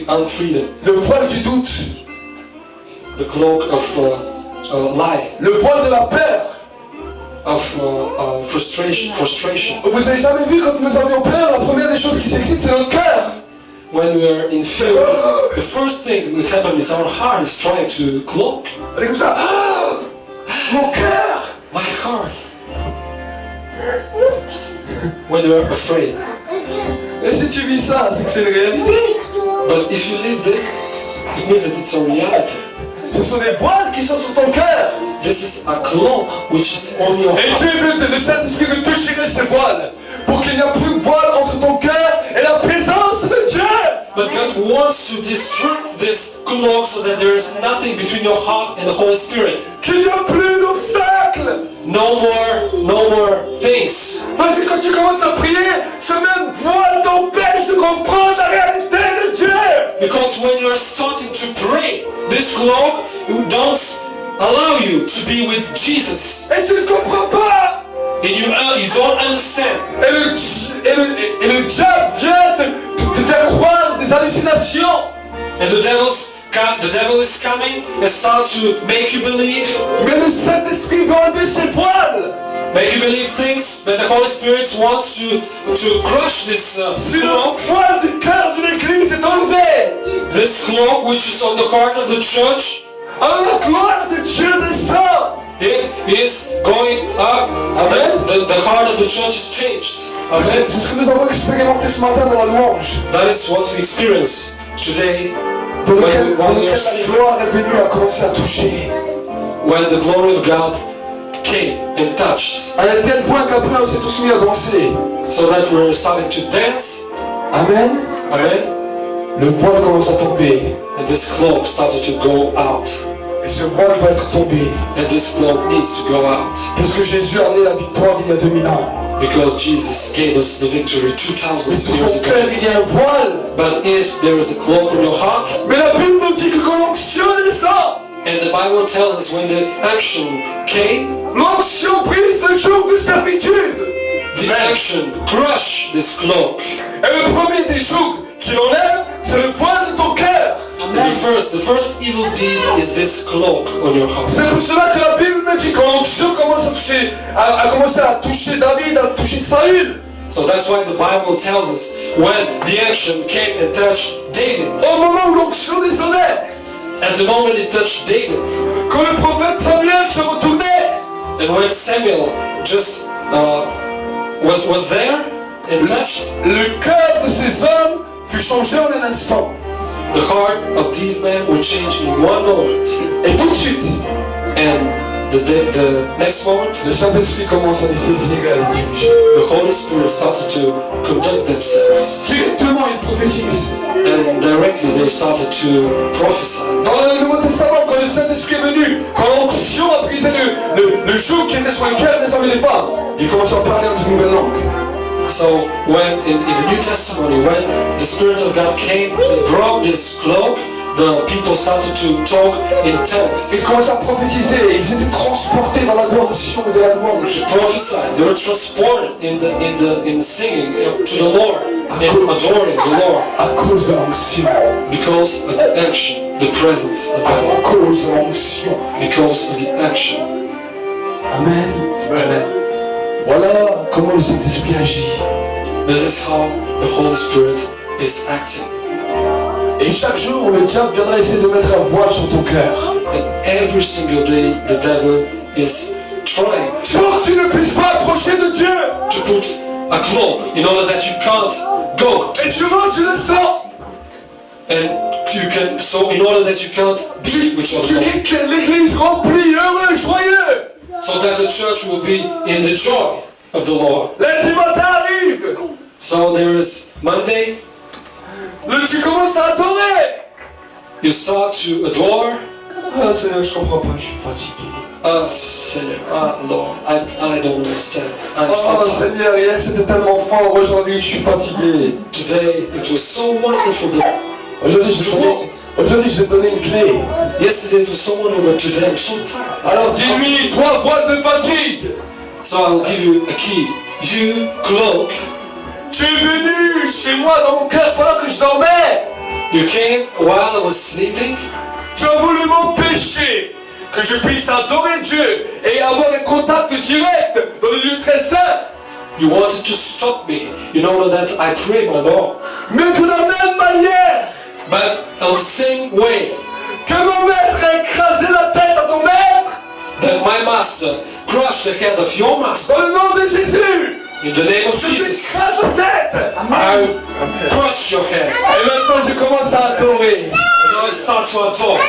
unfreedom. Le voile du doute. The cloak of lie. Le voile de la peur. Of frustration. Vous avez jamais vu quand nous avions peur, la première des choses qui s'excite, c'est notre cœur. When we are in fear, the first thing that happens is our heart is trying to cloak. On est comme ça. Ah, mon cœur. My heart. When we are afraid. Et si tu vis ça, c'est que c'est une réalité. But if you live this, it means that it's a reality. Ce sont des voiles qui sont sur ton cœur. This is a cloak which is on your Et heart. Dieu veut, le Saint-Esprit veut déchirer ces voiles pour qu'il n'y ait plus de voile entre ton cœur et la présence de Dieu. But God wants to destroy this cloak so that there is nothing between your heart and the Holy Spirit. Qu'il n'y a plus d'obstacles. No more things. Parce que quand tu commences à prier, ce même voile t'empêche de comprendre la réalité de Dieu. Because when you are starting to pray, this cloak don't allow you to be with Jesus. Et tu ne comprends pas. And you don't understand. Et le diable vient te faire croire des hallucinations. And the devil is coming and start to make you believe. Mais le Saint-Esprit veut enlever ces voiles. Make you believe things, but the Holy Spirit wants to crush this Si le cloak. voile du cœur de l'Église est enlevé, This cloak which is on the heart of the church, alors la gloire de Dieu descend. it is going up. Amen. The heart of the church is changed. Amen. C'est ce que nous avons expérimenté ce matin dans la louange, That is what we experience today dans when lequel we are la singing. gloire est venue à commencer à toucher. when the glory of God came and touched, À un tel point qu'après on s'est tous mis à danser. so that we're starting to dance. Amen. Amen. Le voile commence à tomber. And this cloak started to go out. Et ce voile doit être tombé. And this cloak needs to go out. Parce que Jésus a amené la victoire il y a 2000 ans. Because Jesus gave us the victory 2000 Mais sur years ton ago. cœur, il y a un voile. But yes, there is a cloak on your heart. Mais la Bible nous dit que quand l'onction descend, And the Bible tells us when the action came, l'onction brise le joug de servitude. the action crushed this cloak. Et le premier des jougs qu'il enlève, c'est le voile de ton cœur. And the first evil deed is this cloak on your heart. C'est pour cela que la Bible me dit quand l'onction commence à commencer à toucher David, à toucher Saül. So that's why the Bible tells us when the action came and touched David. Au moment où l'onction descendait, At the moment it touched David, quand le prophète Samuel se retournait, and when Samuel just was there and touched, le cœur de ces hommes fut changé en un instant. the heart of these men would change in one moment. Et tout de suite, And the next moment, le Saint-Esprit commence à les saisir et à les diriger. the Holy Spirit started to conduct themselves. Directement, ils prophétisent. And directly they started to prophesy. Dans le Nouveau Testament, quand le Saint-Esprit est venu, quand l'onction a brisé le joug qui était sur le cœur des hommes et des femmes, ils commencent à parler en une nouvelle langue. So when in the New Testimony, when the Spirit of God came and broke this cloak, the people started to talk in tongues. Ils commencent à prophétiser, ils étaient transportés dans l'adoration et de la louange. Prophesied. They were transported in the singing to the Lord, in adoring the Lord, À cause de l'onction. because of the action, the presence of À God, cause de l'onction. because of the action. Amen. Amen. Voilà comment le Saint-Esprit agit. This is how the Holy Spirit is acting. Et chaque jour, le diable viendra essayer de mettre un voile sur ton cœur. And every single day, the devil is trying Pour que tu ne puisses pas approcher de Dieu. to put a cloak in order that you can't go. Et souvent, tu le sens. And you can, so in order that you can't be with your Tu Lord, quittes l'église remplie, heureux, joyeux. so that the church will be in the joy of the Lord. Lundi matin arrive. So there is Monday, Tu commences à adorer. you start to adore. Ah Seigneur, je comprends pas, je suis fatigué. Ah, Seigneur, ah, Lord, I don't understand. I'm Oh so tired. Seigneur, hier c'était tellement fort, aujourd'hui je suis fatigué. Today, it was so wonderful. Aujourd'hui je vais donner une clé. Yesterday, it was so wonderful, but today, I'm so tired. Alors dis-lui, toi voile de fatigue. So I will give you a key. You cloak. Tu es venu chez moi dans mon cœur pendant que je dormais. You came while I was sleeping. Tu as voulu m'empêcher que je puisse adorer Dieu et avoir un contact direct dans le lieu très saint. You wanted to stop me in order that I pray my Lord. Mais de la même manière But in the same way que mon maître a écrasé la tête à ton maître, that my master crushed the head of your master, dans le nom de Jésus, in the name of je Jesus, t'écrase la tête. I crush your head. Et maintenant je commence à adorer. And I start to adore.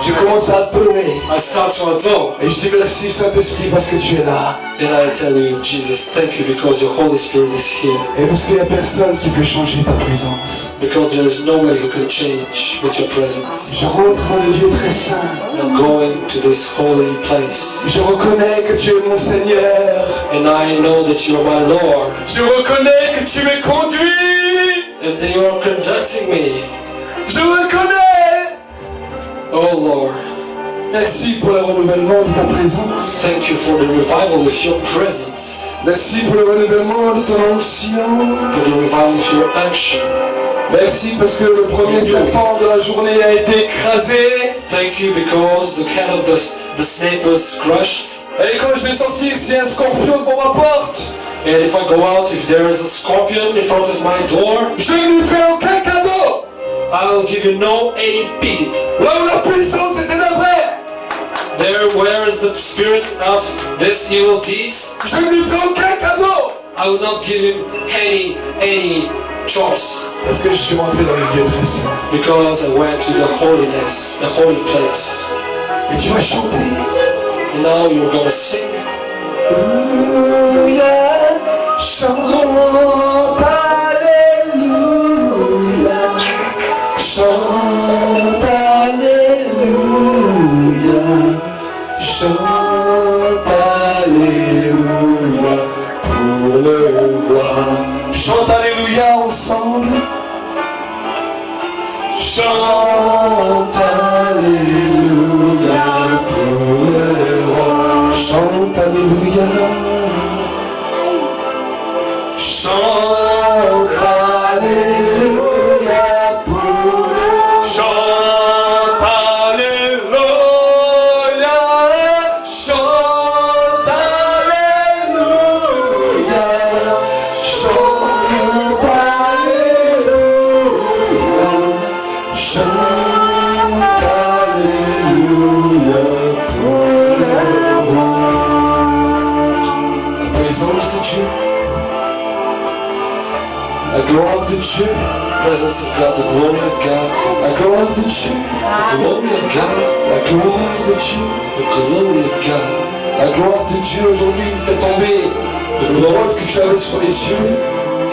Je commence à adorer. I start to adore. Et je dis merci Saint-Esprit parce que tu es là. And I tell you, Jesus, thank you because your Holy Spirit is here. Et parce qu'il n'y a personne qui peut changer ta présence. Because there is no way you can change with your presence. Je rentre dans le lieu très saint. I'm going to this holy place. Je reconnais que tu es mon Seigneur. And I know that you are my Lord. Je reconnais que tu m'es conduit. And that you are conducting me. Je reconnais. Oh Lord, Merci pour le renouvellement de ta présence. thank you for the revival of your presence. Merci pour le renouvellement de ton onction. For the revival of your action. Merci parce que le premier serpent de la journée a été écrasé. Thank you because the head of the snake was crushed. Et quand je vais sortir, s'il y a un scorpion devant ma porte, And if I go out, if there is a scorpion in front of my door, je ne lui ferai aucun cadeau. I will give you no any pity. Là où la puissance des ténèbres, There, where is the spirit of this evil deeds? je ne lui ferai aucun cadeau. I will not give him any choice. Parce que je suis rentré dans le lieu très saint. Because I went to the holiness, the holy place. Et tu vas chanter. Now you're gonna sing. Alléluia, chante Alléluia, chante Alléluia, chante Alléluia pour le roi. Chante Alléluia ensemble. Chante Alléluia pour le roi. Chante Alléluia. Chante Alléluia pour le roi. Chante Alléluia. Chante Alléluia. Chante Alléluia. Chante Alléluia pour le roi. La présence de Dieu, la gloire de Dieu, Presence of God, the glory of God, la gloire de Dieu, the glory of God, la gloire de Dieu, the glory of God. la gloire de Dieu aujourd'hui fait tomber le voile que tu avais sur les yeux.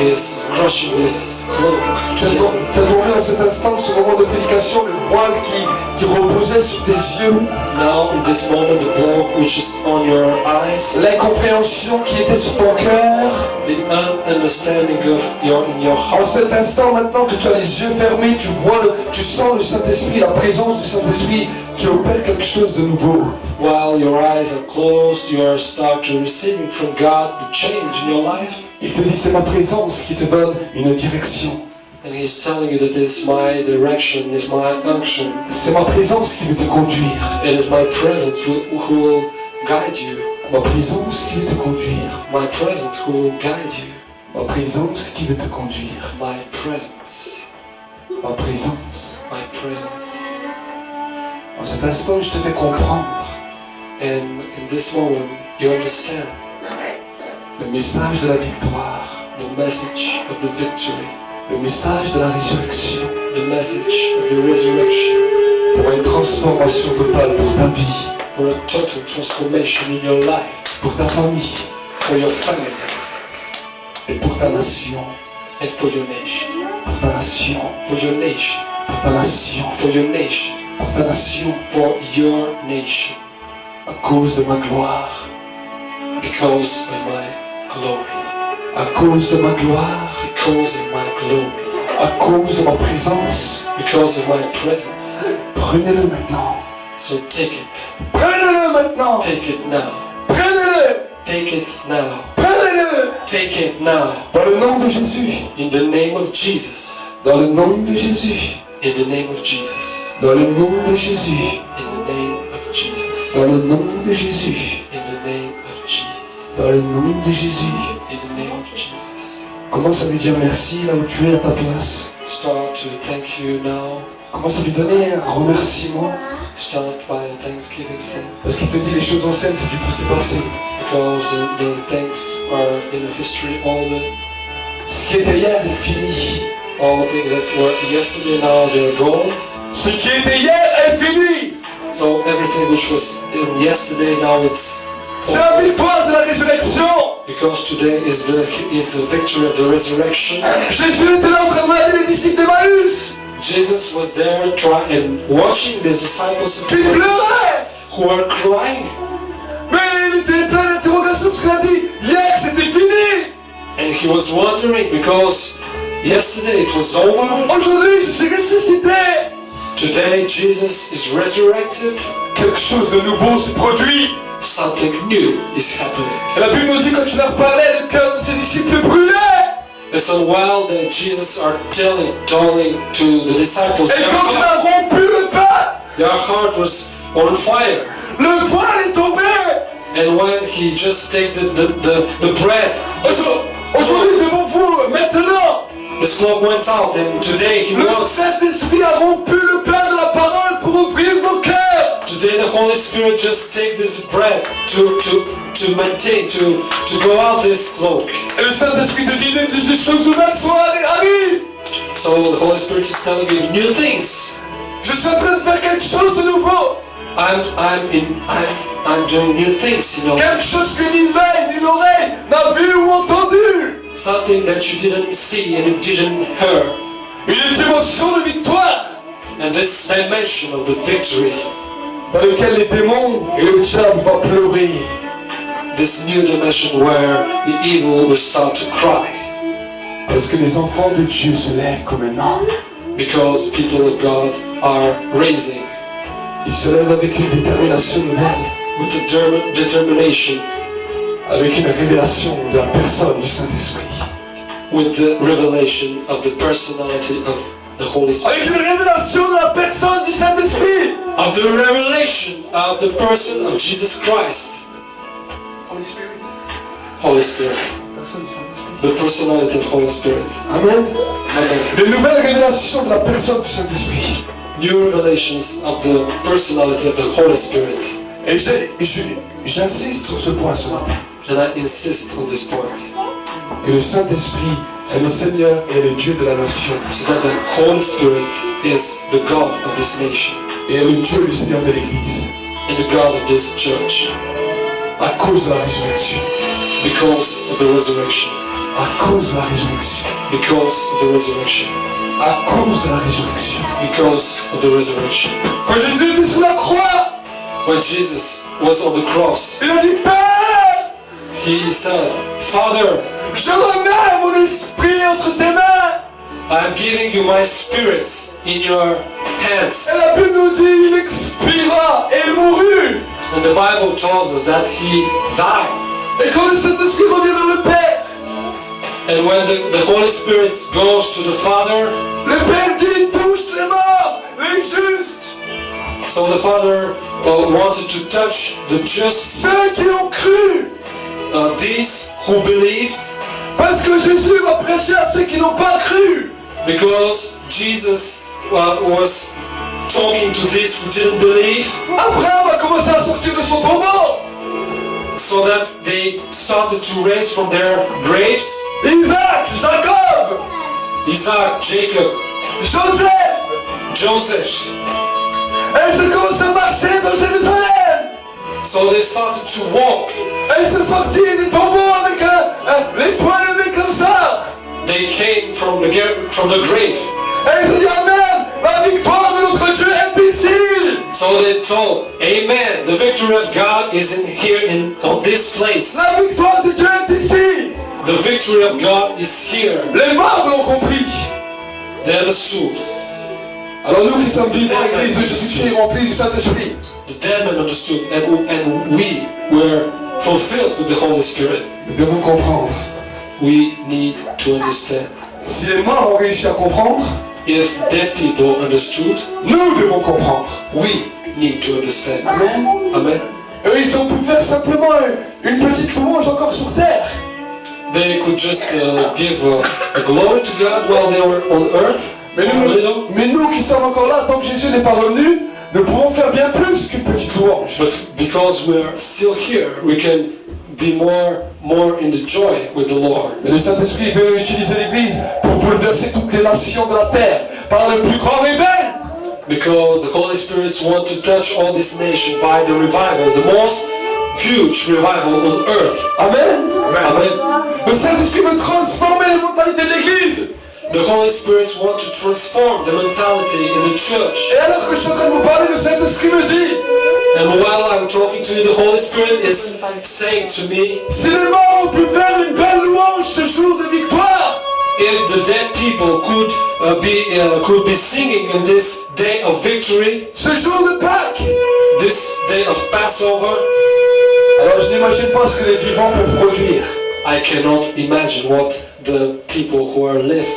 Is crushing this cloak. Fais tomber en cet instant, ce moment de prédication, le voile qui reposait sur tes yeux, Now, in this moment, the cloak which is on your eyes, l'incompréhension qui était sur ton cœur. the ununderstanding of in your En heart. cet instant, maintenant que tu as les yeux fermés, tu vois, tu sens le Saint-Esprit, la présence du Saint-Esprit qui opère quelque chose de nouveau. While your eyes are closed, you are start to receiving from God the change in your life. Il te dit, c'est ma présence qui te donne une direction. And He's telling you that this is my direction, is my unction. C'est ma présence qui veut te conduire. It is my presence who will guide you. Ma présence qui veut te conduire. My presence who will guide you. Ma présence qui veut te conduire. My presence. Ma présence. My presence. En cet instant, je te fais comprendre And in this moment, you understand le message de la victoire, the message of the victory, le message de la résurrection, the message of the resurrection, pour une transformation totale pour ta vie, for a total transformation in your life, pour ta famille for your family, et pour ta nation. and for your nation. Pour ta nation, For your nation. pour ta nation, For your nation. pour ta nation, For your nation. à cause de ma gloire, Because of my glory. à cause de ma gloire, Because of my glory. à cause de ma présence. Because of my presence. Prenez-le maintenant. So take it. Prenez-le maintenant. Take it now. Prenez-le. Take it now. Prenez-le. Take it now. Dans le nom de Jésus. In the name of Jesus. Dans le nom de Jésus. In the name of Jesus. Dans le nom de Jésus. In the name of Jesus. Dans le nom de Jésus. In the name of Jesus. Dans le nom de Jésus. In the name of Jesus. Commence à lui dire merci là où tu es à ta place. Start to thank you now. Commence à lui donner un remerciement. Start by thanksgiving Him. Parce qu'il te dit les choses anciennes, c'est du passé passé. Because the things are in the history, Ce qui était hier est fini. all the things that were yesterday now they're gone. Ce qui était hier est fini. So everything which was in yesterday now it's C'est la victoire de la résurrection. because today is the victory of the resurrection. Jésus était là en train de malader les disciples d'Emmaüs. Jesus was there trying watching these disciples Qui pleuraient. who were crying, Mais il était plein d'interrogations parce qu'il a dit hier c'était fini. and he was wondering because yesterday it was over. Aujourd'hui je suis ressuscité. Today Jesus is resurrected. Quelque chose de nouveau se produit. Something new is happening. Et la Bible nous dit quand tu leur parlais, le cœur de ses disciples brûlait. And so while the Jesus are telling to the disciples, Et quand il a rompu le pain, their heart was on fire. le voile est tombé. And when he just take the bread, Aujourd'hui devant vous, maintenant, the smoke went out, and today he le wants. Saint-Esprit a rompu le pain de la parole pour ouvrir vos cœurs. Today the Holy Spirit just take this bread to maintain, to go out this cloak. Et le Saint-Esprit te dit des choses nouvelles arrivent. So the Holy Spirit is telling you new things. Je suis en train de faire quelque chose de nouveau. I'm doing new things, you know. Quelque chose que ni l'œil ni l'oreille n'a vu ou entendu. Something that you didn't see and you didn't hear. Une dimension de victoire And this dimension of the victory, dans laquelle les démons et le diable vont pleurer. this new dimension where the evil will start to cry. Parce que les enfants de Dieu se lèvent comme un homme. Because people of God are raising Ils se lèvent avec une détermination nouvelle, with a determination, avec une révélation de la personne du Saint-Esprit. with the revelation of the personality of the Holy Spirit. Avec une révélation de la personne du Saint-Esprit. Of the revelation of the person of Jesus Christ. Holy Spirit. Holy Spirit. Personne du Saint-Esprit. The personality of Holy Spirit. Amen. Amen. Les nouvelles révélations de la personne du Saint-Esprit. New revelations of the personality of the Holy Spirit. Et j'insiste sur ce point ce matin. And I insist on this point. Que le Saint-Esprit, c'est le Seigneur et le Dieu de la nation. So that the Holy Spirit is the God of this nation. Et le Dieu, le Seigneur de l'Église. And the God of this church. À cause de la résurrection. Because of the resurrection. À cause de la résurrection. Because of the resurrection. À cause de la résurrection. Because of the resurrection. Quand Jésus était sur la croix, When Jesus was on the cross, il a dit, Père, he said, Father, je remets mon esprit entre tes mains. I am giving you my spirit in your hands. Et la Bible nous dit, il expira et il mourut. And the Bible tells us that he died. Et quand le Saint-Esprit revient vers le Père, And when the Holy Spirit goes to the Father, le Père dit, touche les morts, les justes, so the Father wanted to touch the just, ceux qui ont cru. these who believed, Parce que Jésus va prêcher à ceux qui n'ont pas cru. because Jesus was talking to these who didn't believe, Abraham a commencé à sortir de son tombeau. so that they started to raise from their graves. Isaac, Jacob, Isaac, Jacob, Joseph. Joseph. Et ils ont commencé à marcher dans Jérusalem. So they started to walk. Et ils sont sortis des tombeaux avec les poings levés comme ça. They came from the grave. Et ils ont dit Amen, la victoire de notre Dieu est ici. So they told, Amen, the victory of God is in here on this place. La victoire de Dieu est ici. The victory of God is here. Les morts l'ont compris. They understood. Alors nous qui sommes vivants à l'église de Jésus-Christ remplis du Saint-Esprit, The dead man understood, and we were fulfilled with the Holy Spirit. nous devons comprendre. We need to understand. Si les morts ont réussi à comprendre, If dead people understood, nous devons comprendre. we need to understand. Amen. Amen. Eux, ils ont pu faire simplement une petite louange encore sur terre. They could just give a glory to God while they were on earth. Mais nous qui sommes encore là, tant que Jésus n'est pas revenu, nous pouvons faire bien plus qu'une petite louange. But because we're still here, we can be more in the joy with the Lord. Mais le Saint-Esprit veut utiliser l'Église pour bouleverser toutes les nations de la terre par le plus grand réveil. Because the Holy Spirit wants to touch all this nation by the revival, the most huge revival on earth. Amen. Amen. Le Saint-Esprit veut transformer la mentalité de l'Église. The Holy Spirit wants to transform the mentality in the church. Et alors que je suis en train de vous parler, le Saint-Esprit me dit, And while I'm talking to you, the Holy Spirit is saying to me, si les morts ont pu faire une belle louange ce jour de victoire, if the dead people could be singing in this day of victory, ce jour de Pâques, this day of Passover, alors je n'imagine pas ce que les vivants peuvent produire. I cannot imagine what the people who are living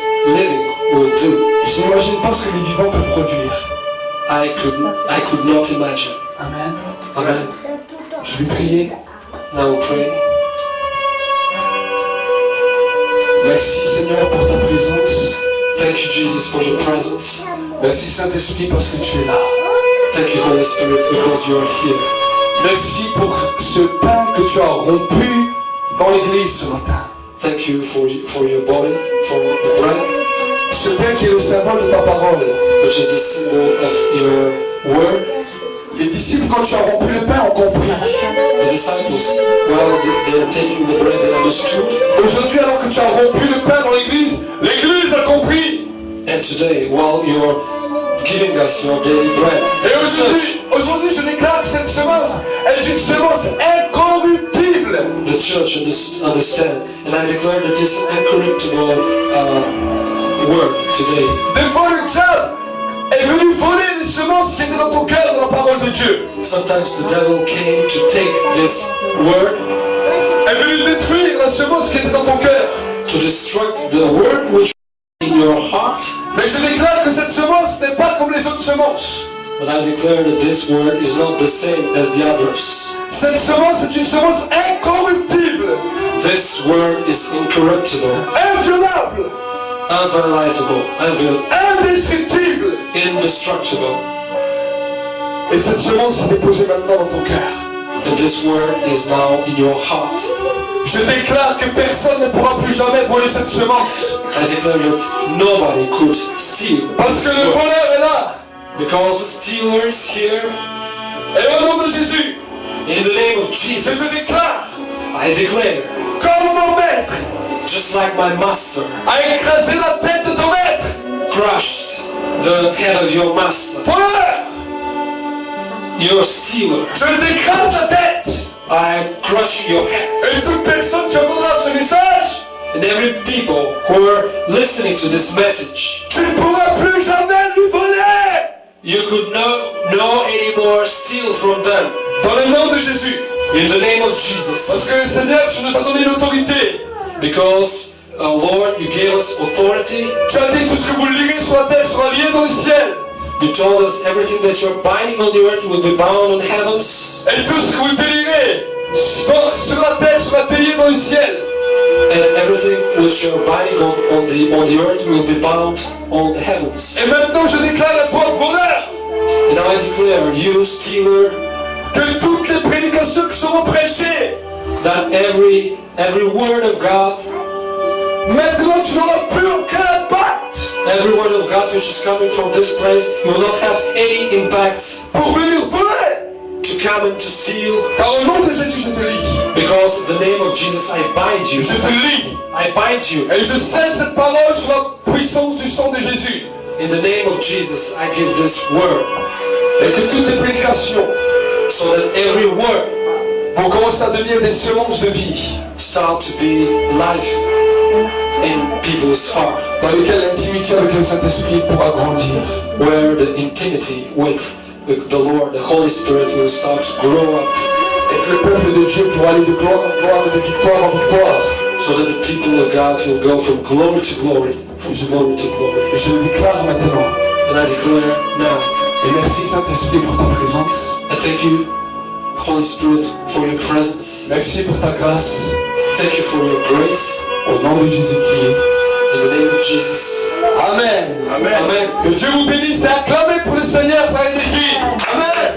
will do. Je n'imagine pas ce que les vivants peuvent produire. I could not imagine. Amen. Amen. Je vais prier. Now we pray. Merci Seigneur pour ta présence. Thank you, Jesus, for your presence. Merci Saint-Esprit parce que tu es là. Thank you, Holy Spirit, because you are here. Merci pour ce pain que tu as rompu dans l'église ce matin. Thank you for your body, for the bread, Ce pain qui est le symbole de ta parole. which is the symbol of your word. Les disciples, quand tu as rompu le pain, ont compris. The disciples, while they are taking the bread, they understood. Aujourd'hui, alors que tu as rompu le pain dans l'église, l'église a compris. And today, while you're giving us your daily bread, Et aujourd'hui, je déclare que cette semence est une semence incorruptible. the church understand. And I declare that this incorruptible word today. Des fois, le diable est venu voler les semences qui étaient dans ton cœur, dans la parole de Dieu. Sometimes the devil came to take this word, Est venu détruire la semence qui était dans ton cœur. to destruct the word which is in your heart. Mais je déclare que cette semence n'est pas comme les autres semences. But I declare that this word is not the same as the others. Cette semence est une semence incorruptible, This word is incorruptible, inviolable, inviolable, indestructible. indestructible. Et cette semence est déposée maintenant dans ton cœur. And this word is now in your heart. Je déclare que personne ne pourra plus jamais voler cette semence. I declare that nobody could steal. Parce que le voleur est là. Because the stealer is here. Et au nom de Jésus, In the name of je Jesus, te déclare, I declare, comme mon maître just like my master a écrasé la tête de ton maître, crushed the head of your master, voleur, your stealer, je t'écrase la tête. I am crushing your head. Et toute personne qui entendra ce message, And every people who are listening to this message, tu ne pourras plus jamais lui voler. you could no anymore steal from them. Dans le nom de Jésus. In the name of Parce Jesus. que Seigneur, tu nous as donné l'autorité. Because, Lord, you gave us authority. Tu as dit tout ce que vous liguez sur la terre sera lié dans le ciel. You told us everything that you're binding on the earth will be bound on heavens. Et tout ce que vous délirez sur la terre sera lié dans le ciel. And everything which you're binding on the earth will be bound on the heavens. Et maintenant je déclare à toi, voleur, And now I declare, you stealer, que toutes les prédications qui seront prêchées, that every word of God, maintenant tu n'auras plus aucun impact every word of God which is coming from this place, will not have any impact pour venir voler. to come and to steal. Car au nom de Jésus, je te lis. Because in the name of Jesus, I bind you. Je te lis. I bind you. Et je scelle cette parole sur la puissance du sang de Jésus. In the name of Jesus, I give this word, Et que toutes les prédications so that every word vont commencer à devenir des semences de vie, start to be life in people's heart, dans lesquelles l'intimité avec le Saint-Esprit pourra grandir. where the intimacy with the Lord, the Holy Spirit, will start to grow up, Et que le peuple de Dieu pourra aller de gloire en gloire, de victoire en victoire. so that the people of God will go from glory to glory, from glory to glory. Et je le déclare maintenant. And I declare now, Et merci Saint-Esprit pour ta présence. I thank you, Holy Spirit, for your presence. Merci pour ta grâce. Thank you for your grace. Au nom de Jésus-Christ. In the name of Jesus. Amen. Amen. Amen. Que Dieu vous bénisse et acclamez pour le Seigneur par les Amen.